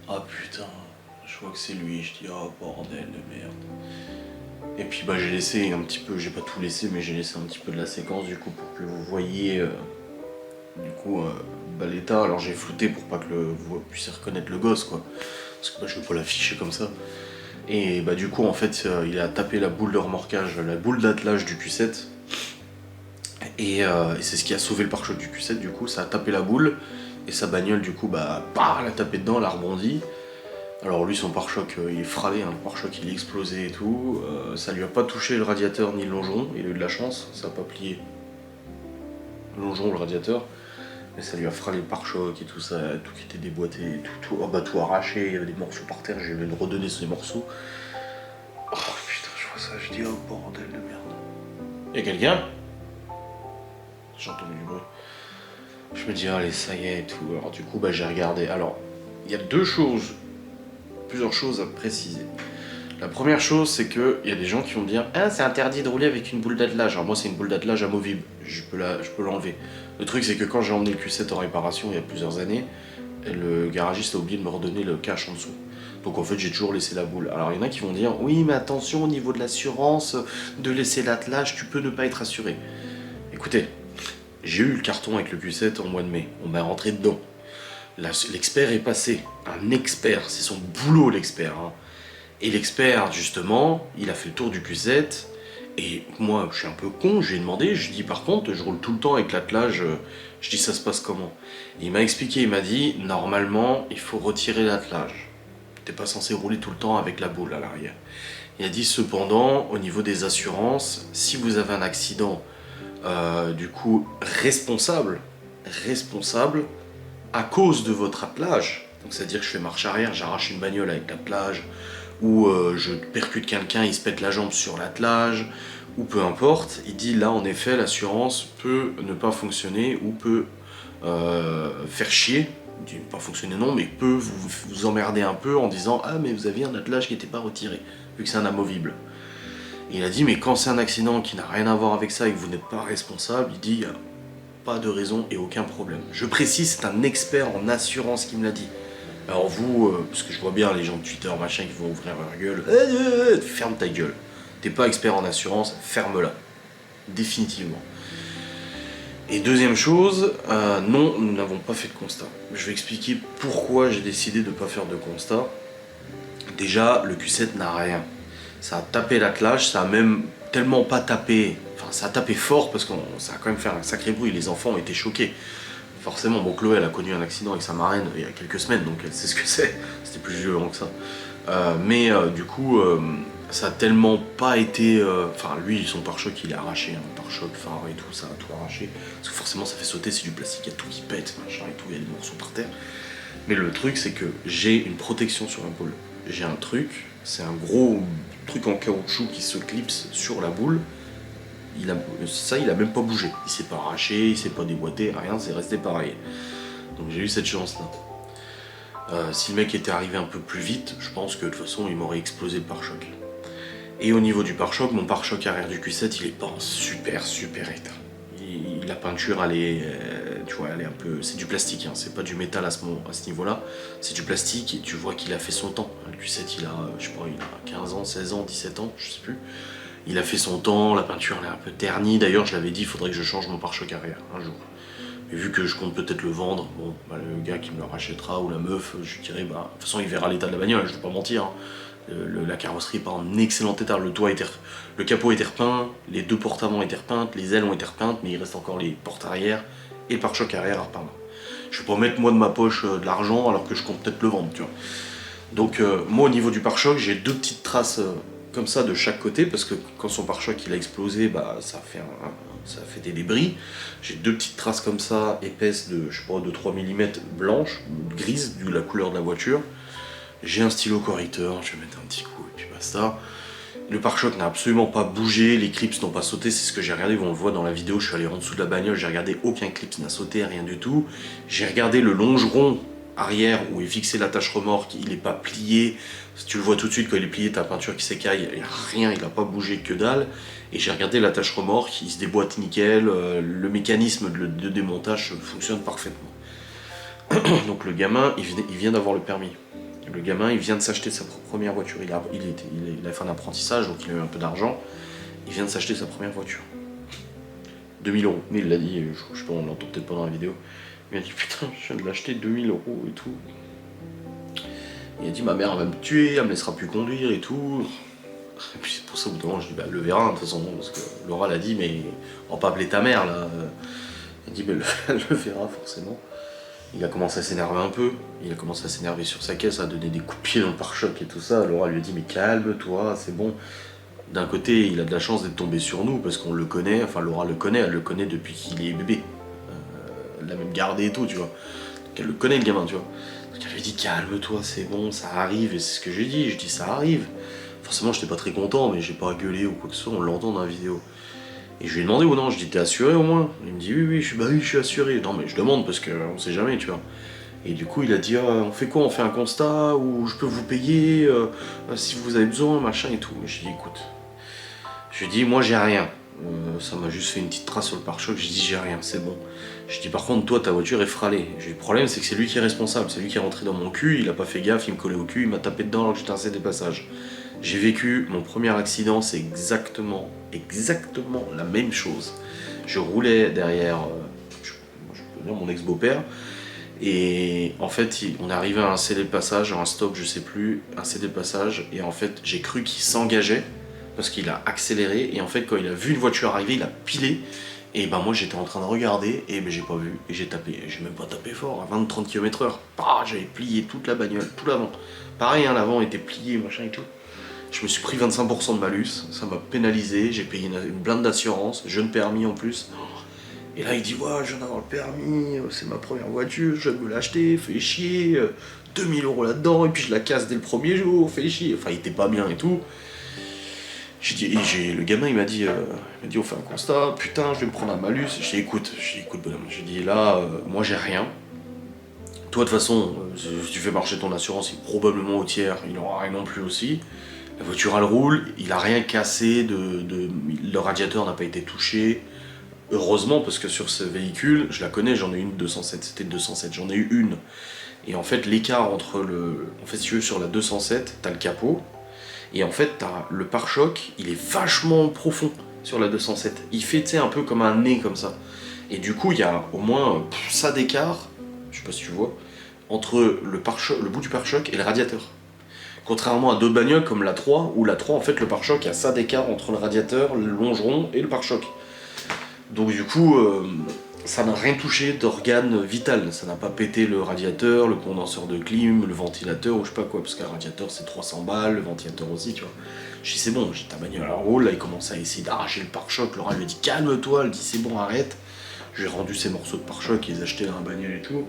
Ah putain, je vois que c'est lui, je dis oh bordel de merde. Et puis bah j'ai laissé un petit peu, j'ai pas tout laissé, mais j'ai laissé un petit peu de la séquence du coup pour que vous voyiez bah, l'état. Alors j'ai flouté pour pas que vous puissiez reconnaître le gosse quoi. Parce que bah, je veux pas l'afficher comme ça. Et bah du coup en fait il a tapé la boule de remorquage, la boule d'attelage du Q7. Et c'est ce qui a sauvé le pare-choc du Q7, du coup ça a tapé la boule, et sa bagnole du coup bah elle a tapé dedans, elle a rebondi. Alors lui son pare-choc il est fralé, hein, le pare-choc il est explosé et tout, ça lui a pas touché le radiateur ni le longeron, il a eu de la chance, ça a pas plié le longeron, le radiateur, mais ça lui a fralé le pare-choc et tout ça, tout qui était déboîté, tout arraché, il y avait des morceaux par terre, j'ai même redonné ces morceaux. Oh putain je vois ça, je dis oh bordel de merde. Y'a quelqu'un ? J'ai entendu du bruit. Je me dis, allez, ça y est et tout. Alors, du coup, bah, j'ai regardé. Alors, il y a plusieurs choses à préciser. La première chose, c'est qu'il y a des gens qui vont dire, ah, c'est interdit de rouler avec une boule d'attelage. Alors, moi, c'est une boule d'attelage amovible. Je peux l'enlever. Le truc, c'est que quand j'ai emmené le Q7 en réparation il y a plusieurs années, le garagiste a oublié de me redonner le cache en dessous. Donc en fait j'ai toujours laissé la boule. Alors il y en a qui vont dire oui mais attention au niveau de l'assurance, de laisser l'attelage, tu peux ne pas être assuré. Écoutez, j'ai eu le carton avec le Q7 en mois de mai, on m'a rentré dedans. L'expert est passé, un expert, c'est son boulot l'expert. Hein. Et l'expert justement, il a fait le tour du Q7, et moi je suis un peu con, j'ai demandé, je dis par contre je roule tout le temps avec l'attelage, je dis ça se passe comment? Et il m'a expliqué, il m'a dit normalement il faut retirer l'attelage. T'es pas censé rouler tout le temps avec la boule à l'arrière. Il a dit cependant, au niveau des assurances, si vous avez un accident, du coup, responsable, à cause de votre attelage, donc c'est-à-dire que je fais marche arrière, j'arrache une bagnole avec l'attelage, ou je percute quelqu'un, il se pète la jambe sur l'attelage, ou peu importe, il dit là en effet l'assurance peut ne pas fonctionner ou peut faire chier. Il dit pas fonctionner non, mais peut vous emmerder un peu en disant ah mais vous aviez un attelage qui n'était pas retiré, vu que c'est un amovible. Et il a dit mais quand c'est un accident qui n'a rien à voir avec ça et que vous n'êtes pas responsable, il dit il n'y a pas de raison et aucun problème. Je précise, c'est un expert en assurance qui me l'a dit. Alors vous, parce que je vois bien les gens de Twitter machin qui vont ouvrir leur gueule, ferme ta gueule. T'es pas expert en assurance, ferme-la. Définitivement. Et deuxième chose, non, nous n'avons pas fait de constat. Je vais expliquer pourquoi j'ai décidé de ne pas faire de constat. Déjà, le Q7 n'a rien. Ça a tapé l'attelage, ça a même tellement pas tapé, enfin ça a tapé fort parce que ça a quand même fait un sacré bruit, les enfants ont été choqués. Forcément, bon Chloé elle a connu un accident avec sa marraine il y a quelques semaines, donc elle sait ce que c'est, c'était plus violent que ça. Du coup, ça a tellement pas été... Enfin lui, son pare-choc il est arraché, hein, pare-choc, phare et tout, ça a tout arraché. Parce que forcément ça fait sauter, c'est du plastique, il y a tout qui pète, machin et tout, il y a des morceaux par terre. Mais le truc c'est que j'ai une protection sur la boule. J'ai un truc, c'est un gros truc en caoutchouc qui se clipse sur la boule. Il a même pas bougé. Il s'est pas arraché, il s'est pas déboîté, rien, c'est resté pareil. Donc j'ai eu cette chance-là. Si le mec était arrivé un peu plus vite, je pense que de toute façon il m'aurait explosé le pare-choc. Et au niveau du pare-choc, mon pare-choc arrière du Q7, il est pas en super état. La peinture, elle est, tu vois, elle est un peu, c'est du plastique, hein, c'est pas du métal à ce niveau-là, c'est du plastique et tu vois qu'il a fait son temps. Le Q7, il a, je sais pas, il a 15 ans, 16 ans, 17 ans, je sais plus. Il a fait son temps, la peinture elle est un peu ternie. D'ailleurs, je l'avais dit, il faudrait que je change mon pare-choc arrière un jour. Et vu que je compte peut-être le vendre, bon, bah, le gars qui me le rachètera ou la meuf, je lui dirais, bah, de toute façon, il verra l'état de la bagnole, je vais pas mentir. Hein. La carrosserie est pas en excellent état, le capot était repeint, les deux portes avant étaient repeintes, les ailes ont été repeintes, mais il reste encore les portes arrière et le pare-choc arrière à repeindre. Je vais pas mettre moi de ma poche de l'argent alors que je compte peut-être le vendre, tu vois. Donc moi au niveau du pare-choc, j'ai deux petites traces comme ça de chaque côté, parce que quand son pare-choc il a explosé, bah ça a fait des débris. J'ai deux petites traces comme ça, épaisses de, je sais pas, de 3 mm blanches, grises, de la couleur de la voiture. J'ai un stylo correcteur, je vais mettre un petit coup et puis basta. Le pare-choc n'a absolument pas bougé, les clips n'ont pas sauté, c'est ce que j'ai regardé, on le voit dans la vidéo, je suis allé en dessous de la bagnole, j'ai regardé, aucun clip n'a sauté, rien du tout. J'ai regardé le longeron arrière où est fixé l'attache remorque, il n'est pas plié, tu le vois tout de suite quand il est plié, ta peinture qui s'écaille, il n'y a rien, il n'a pas bougé que dalle. Et j'ai regardé l'attache remorque, il se déboîte nickel, le mécanisme de démontage fonctionne parfaitement. Donc le gamin, il vient d'avoir le permis. Le gamin, il vient de s'acheter sa première voiture. Il a fait un apprentissage, donc il a eu un peu d'argent. Il vient de s'acheter sa première voiture. 2000 €. Mais il l'a dit, je sais pas, on l'entend peut-être pas dans la vidéo. Il m'a dit, putain, je viens de l'acheter 2000 € et tout. Il a dit, ma mère, elle va me tuer, elle me laissera plus conduire et tout. Et puis c'est pour ça, au bout d'un moment, je dis, bah, elle le verra, de toute façon, parce que Laura l'a dit, mais on va pas appeler ta mère, là. Il dit, bah, elle le verra, forcément. Il a commencé à s'énerver un peu, il a commencé à s'énerver sur sa caisse, à donner des coups de pied dans le pare-choc et tout ça. Laura lui a dit, mais calme-toi, c'est bon. D'un côté, il a de la chance d'être tombé sur nous, parce qu'on le connaît, enfin Laura le connaît, elle le connaît depuis qu'il est bébé. Elle l'a même gardé et tout, tu vois. Donc elle le connaît, le gamin, tu vois. Donc elle lui a dit, calme-toi, c'est bon, ça arrive, et c'est ce que j'ai dit, je dis, ça arrive. Forcément, j'étais pas très content, mais j'ai pas gueulé ou quoi que ce soit, on l'entend dans la vidéo. Et je lui ai demandé ou non, je dis t'es assuré au moins? Il me dit oui, oui, je suis assuré. Non mais je demande parce qu'on sait jamais, tu vois. Et du coup il a dit ah, on fait quoi? On fait un constat ou je peux vous payer si vous avez besoin, machin et tout. Je lui ai dit écoute, je lui ai dit moi j'ai rien. Ça m'a juste fait une petite trace sur le pare-choc, j'ai dit j'ai rien, c'est bon. Je dis par contre toi ta voiture est fralée. J'ai dit le problème c'est que c'est lui qui est responsable, c'est lui qui est rentré dans mon cul, il a pas fait gaffe, il me collait au cul, il m'a tapé dedans alors que j'étais à un des passages. J'ai vécu mon premier accident, c'est exactement la même chose. Je roulais derrière, je peux dire mon ex-beau-père, et en fait, on est arrivé à un cédé de passage, à un stop, je sais plus, un cédé de passage, et en fait, j'ai cru qu'il s'engageait, parce qu'il a accéléré, et en fait, quand il a vu une voiture arriver, il a pilé, et ben moi j'étais en train de regarder, et ben j'ai pas vu, et j'ai tapé, j'ai même pas tapé fort, à 20-30 km/h, j'avais plié toute la bagnole, tout l'avant. Pareil, hein, l'avant était plié, machin et tout. Je me suis pris 25% de malus, ça m'a pénalisé, j'ai payé une blinde d'assurance, jeune permis en plus. Et là il dit ouais, je viens d'avoir le permis, c'est ma première voiture, je viens de me l'acheter, fais chier, 2000 € là-dedans, et puis je la casse dès le premier jour, fais chier. Enfin il était pas bien et tout. Le gamin il m'a dit on fait un constat, putain je vais me prendre un malus. J'ai dit écoute bonhomme, j'ai dit là moi j'ai rien. Toi de toute façon, si tu fais marcher ton assurance, il est probablement au tiers, il n'aura rien non plus aussi. La voiture elle roule, il a rien cassé, le radiateur n'a pas été touché. Heureusement parce que sur ce véhicule, je la connais, j'en ai une 207, c'était une 207, j'en ai eu une. Et en fait l'écart entre en fait si tu veux sur la 207, t'as le capot, et en fait t'as le pare-choc, il est vachement profond sur la 207. Il fait tu sais un peu comme un nez comme ça. Et du coup il y a au moins ça d'écart, je sais pas si tu vois, entre le bout du pare-choc et le radiateur. Contrairement à d'autres bagnoles comme la 3, où la 3, en fait, le pare-choc, il y a ça d'écart entre le radiateur, le longeron et le pare-choc. Donc du coup, ça n'a rien touché d'organe vital. Ça n'a pas pété le radiateur, le condenseur de clim, le ventilateur, ou je sais pas quoi, parce qu'un radiateur, c'est 300 balles, le ventilateur aussi, tu vois. Je dis, c'est bon, j'ai ta bagnole à roule, là, il commence à essayer d'arracher le pare-choc. Laura lui a dit, calme-toi, elle dit, c'est bon, arrête. Je lui ai rendu ces morceaux de pare-choc qu'ils achetaient dans la bagnole et tout.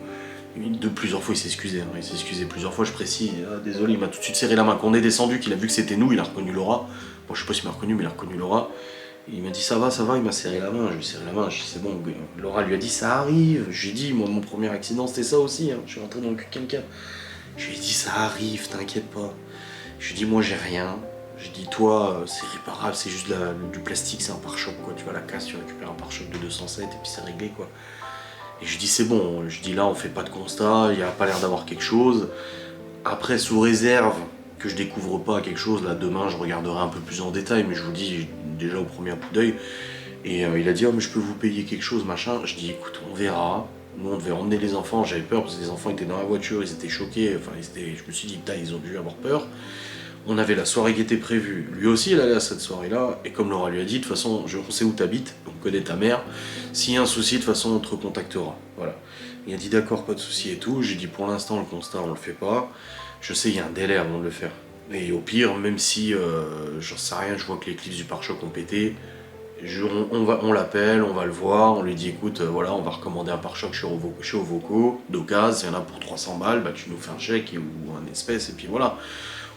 De plusieurs fois il s'est excusé, hein. Il s'est excusé plusieurs fois, je précise, désolé, il m'a tout de suite serré la main. Quand on est descendu, qu'il a vu que c'était nous, il a reconnu Laura. Bon je sais pas s'il m'a reconnu, mais il a reconnu Laura. Et il m'a dit ça va, il m'a serré la main, je lui ai serré la main, je dis c'est bon. Laura lui a dit ça arrive, je lui ai dit moi mon premier accident c'était ça aussi, hein. Je suis rentré dans le cul de quelqu'un. Je lui ai dit ça arrive, t'inquiète pas. Je lui ai dit moi j'ai rien, J'ai dit, toi, c'est réparable, c'est juste du plastique, c'est un pare-choc, quoi. Tu vas à la casse, tu récupères un pare-choc de 207 et puis c'est réglé, quoi. Et je dis, c'est bon. Je dis, là, on fait pas de constat, il n'y a pas l'air d'avoir quelque chose. Après, sous réserve que je découvre pas quelque chose, là, demain, je regarderai un peu plus en détail, mais je vous dis déjà au premier coup d'œil. Et il a dit, oh, mais je peux vous payer quelque chose, machin. Je dis, écoute, on verra. Nous, on devait emmener les enfants, j'avais peur parce que les enfants étaient dans la voiture, ils étaient choqués. Enfin, je me suis dit, putain, ils ont dû avoir peur. On avait la soirée qui était prévue. Lui aussi, il allait à cette soirée-là. Et comme Laura lui a dit, de toute façon, on sait où t'habites, on connaît ta mère. S'il y a un souci, de toute façon, on te recontactera. Voilà. Il a dit, d'accord, pas de souci et tout. J'ai dit, pour l'instant, le constat, on le fait pas. Je sais, il y a un délai avant de le faire. Et au pire, même si, j'en sais rien, je vois que les clips du pare-choc ont pété, on l'appelle, on va le voir, on lui dit, écoute, voilà, on va recommander un pare-choc chez Ovoco, d'occasion, il y en a pour 300 balles, bah tu nous fais un chèque ou un espèce, et puis voilà.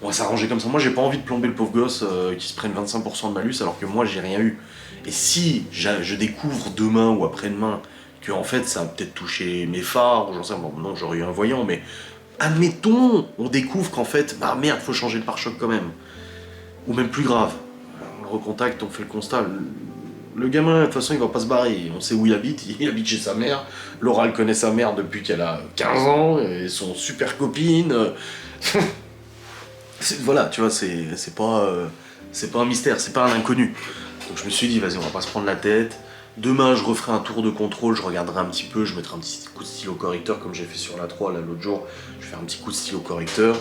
On va s'arranger comme ça. Moi, j'ai pas envie de plomber le pauvre gosse qui se prenne 25% de malus alors que moi, j'ai rien eu. Et si je découvre demain ou après-demain que en fait, ça a peut-être touché mes phares, ou j'en sais rien, bon, non, j'aurais eu un voyant, mais admettons, on découvre qu'en fait, bah merde, faut changer le pare-choc quand même. Ou même plus grave, on le recontacte, on fait le constat. Le gamin, de toute façon, il va pas se barrer. On sait où il habite chez sa mère. Laura, elle connaît sa mère depuis qu'elle a 15 ans, et sont super copines. Voilà, tu vois, c'est pas un mystère, c'est pas un inconnu. Donc je me suis dit, vas-y, on va pas se prendre la tête. Demain, je referai un tour de contrôle, je regarderai un petit peu, je mettrai un petit coup de stylo correcteur comme j'ai fait sur la 3 là l'autre jour. Je vais faire un petit coup de stylo correcteur.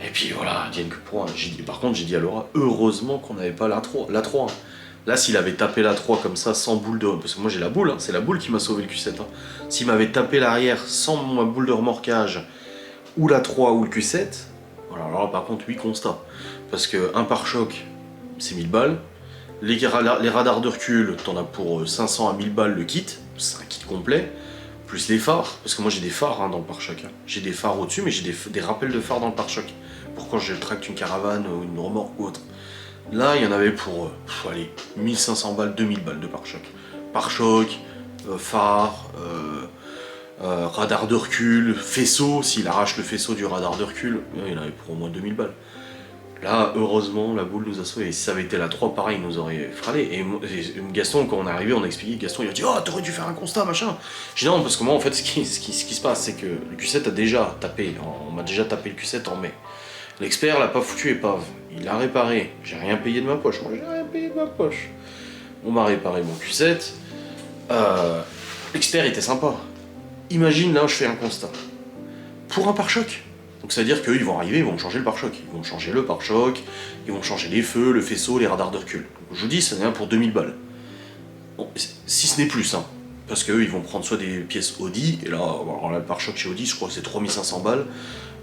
Et puis voilà, Diane que pour un. Par contre, j'ai dit à Laura, heureusement qu'on n'avait pas la 3. Hein. Là, s'il avait tapé la 3 comme ça, sans boule de... Parce que moi j'ai la boule, hein, c'est la boule qui m'a sauvé le Q7. Hein. S'il m'avait tapé l'arrière sans ma boule de remorquage, ou la 3 ou le Q7, voilà, alors là, par contre, 8 constats. Parce qu'un pare-choc, c'est 1000 balles. Les radars de recul, t'en as pour 500 à 1000 balles le kit. C'est un kit complet. Plus les phares. Parce que moi, j'ai des phares hein, dans le pare-choc. Hein. J'ai des phares au-dessus, mais j'ai des rappels de phares dans le pare-choc. Pour quand je tracte une caravane ou une remorque ou autre. Là, il y en avait pour, allez, 1500 balles, 2000 balles de pare-choc. Pare-choc, phare, radar de recul, faisceau, s'il arrache le faisceau du radar de recul, il y en avait pour au moins 2000 balles. Là, heureusement, la boule nous a sauvés. Si ça avait été la 3, pareil, il nous aurait fralé. Et Gaston, quand on est arrivé, on a expliqué, Gaston, il a dit « Oh, t'aurais dû faire un constat, machin !» J'ai dit « Non, parce que moi, en fait, ce qui se passe, c'est que le Q7 a déjà tapé, on m'a déjà tapé le Q7 en mai. L'expert l'a pas foutu épave, il l'a réparé. J'ai rien payé de ma poche, moi, j'ai rien payé de ma poche. On m'a réparé mon Q7. L'expert était sympa. Imagine, là, je fais un constat. Pour un pare-choc. Donc ça veut dire qu'ils vont arriver, ils vont me changer le pare-choc. Ils vont changer le pare-choc, ils vont changer les feux, le faisceau, les radars de recul. Donc je vous dis, ça n'est pour 2000 balles. Bon, si ce n'est plus, hein. Parce qu'eux, ils vont prendre soit des pièces Audi, et là, alors là le pare-choc chez Audi, je crois que c'est 3500 balles,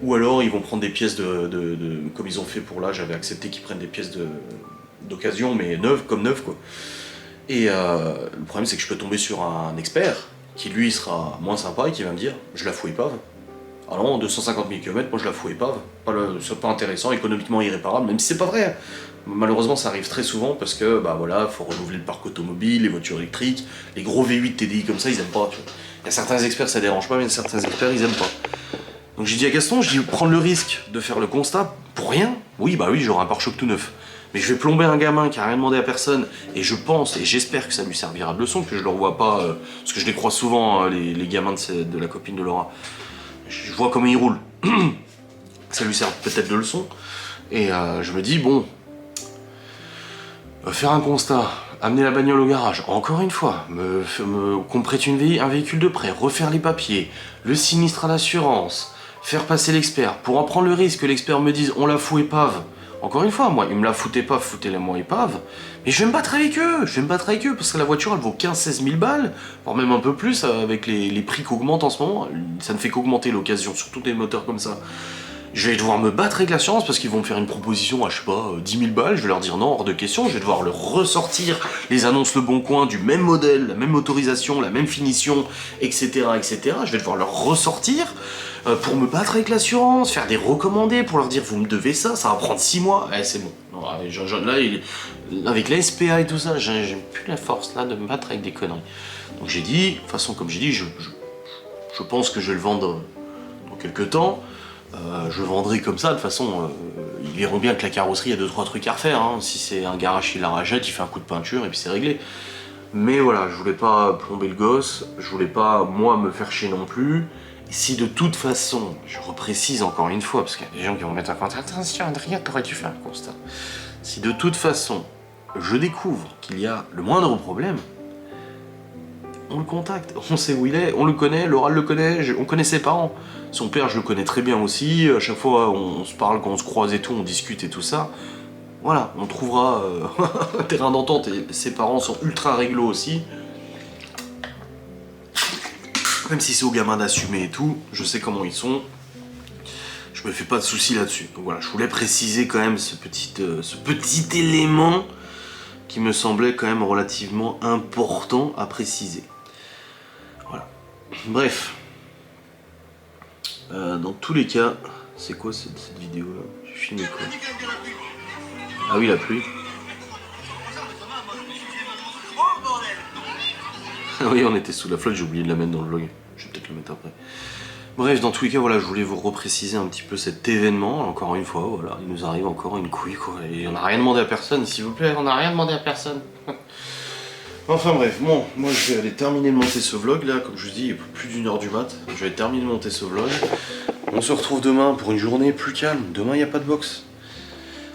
ou alors ils vont prendre des pièces comme ils ont fait pour là, j'avais accepté qu'ils prennent des pièces d'occasion, mais neuves, comme neuves, quoi. Et le problème, c'est que je peux tomber sur un expert, qui lui sera moins sympa et qui va me dire, je la fous épave. Ah non, 250 000 km, moi je la fous épave. C'est pas intéressant, économiquement irréparable, même si c'est pas vrai. Malheureusement, ça arrive très souvent parce que, bah voilà, faut renouveler le parc automobile, les voitures électriques, les gros V8 TDI comme ça, ils aiment pas. Tu vois. Il y a certains experts, ça dérange pas, mais certains experts, ils aiment pas. Donc j'ai dit à Gaston, je dis, prendre le risque de faire le constat pour rien. Oui, bah oui, j'aurai un pare-choc tout neuf. Mais je vais plomber un gamin qui a rien demandé à personne, et je pense, et j'espère que ça lui servira de leçon, que je le revois pas, parce que je les crois souvent, les gamins de la copine de Laura. Je vois comment il roule. Ça lui sert peut-être de leçon. Et je me dis, bon, faire un constat, amener la bagnole au garage, encore une fois, qu'on prête un véhicule de prêt, refaire les papiers, le sinistre à l'assurance, faire passer l'expert, pour en prendre le risque que l'expert me dise, on la fout épave. Encore une fois, moi, il me la fout épave, foutez-la moi épave. Mais je vais me battre avec eux, parce que la voiture, elle vaut 15-16 000 balles, voire même un peu plus, avec les prix qu'augmentent en ce moment. Ça ne fait qu'augmenter l'occasion, surtout des moteurs comme ça. Je vais devoir me battre avec l'assurance, parce qu'ils vont me faire une proposition à, je sais pas, 10 000 balles, je vais leur dire non, hors de question, je vais devoir leur ressortir les annonces Le Bon Coin du même modèle, la même motorisation, la même finition, etc., etc. Je vais devoir leur ressortir, pour me battre avec l'assurance, faire des recommandés pour leur dire vous me devez ça, ça va prendre 6 mois. Eh, c'est bon. Non, là, avec la SPA et tout ça, j'ai plus la force là de me battre avec des conneries. Donc j'ai dit, de toute façon, comme j'ai dit, je pense que je vais le vendre dans quelques temps. je vendrai comme ça, de toute façon, ils verront bien que la carrosserie, il y a 2-3 trucs à refaire, hein. Si c'est un garage qui la rachète, il fait un coup de peinture et puis c'est réglé. Mais voilà, je voulais pas plomber le gosse, je voulais pas, moi, me faire chier non plus. Et si de toute façon, je reprécise encore une fois, parce qu'il y a des gens qui vont mettre un commentaire, attention Adrien, t'aurais dû faire un constat. Si de toute façon, je découvre qu'il y a le moindre problème, on le contacte, on sait où il est, on le connaît, Laura le connaît, on connaît ses parents. Son père, je le connais très bien aussi, à chaque fois on se parle, quand on se croise et tout, on discute et tout ça. Voilà, on trouvera un terrain d'entente et ses parents sont ultra réglo aussi. Même si c'est aux gamins d'assumer et tout, je sais comment ils sont. Je me fais pas de soucis là-dessus. Donc voilà, je voulais préciser quand même ce petit élément qui me semblait quand même relativement important à préciser. Voilà. Bref. Dans tous les cas, c'est quoi cette vidéo là? J'ai filmé quoi? Ah oui, la pluie. Ah oui, on était sous la flotte, j'ai oublié de la mettre dans le vlog. Je vais peut-être le mettre après. Bref, dans tous les cas, voilà, je voulais vous repréciser un petit peu cet événement. Encore une fois, voilà, il nous arrive encore une couille, quoi. Et on n'a rien demandé à personne, s'il vous plaît, on n'a rien demandé à personne. Enfin bref, bon, moi je vais aller terminer de monter ce vlog là, comme je vous dis, il est plus d'1h du mat. Je vais terminer de monter ce vlog. On se retrouve demain pour une journée plus calme. Demain, il n'y a pas de box.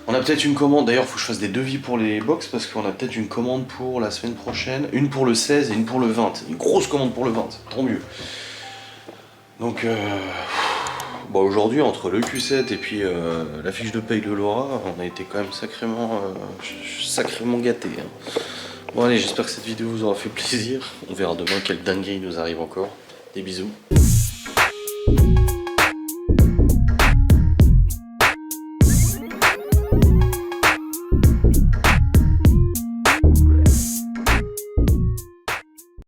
On a peut-être une commande, d'ailleurs il faut que je fasse des devis pour les box parce qu'on a peut-être une commande pour la semaine prochaine, une pour le 16 et une pour le 20. Une grosse commande pour le 20, tant mieux. Donc bon, aujourd'hui entre le Q7 et puis la fiche de paye de Laura, on a été quand même sacrément gâtés. Hein. Bon allez, j'espère que cette vidéo vous aura fait plaisir. On verra demain quelle dinguerie nous arrive encore. Des bisous.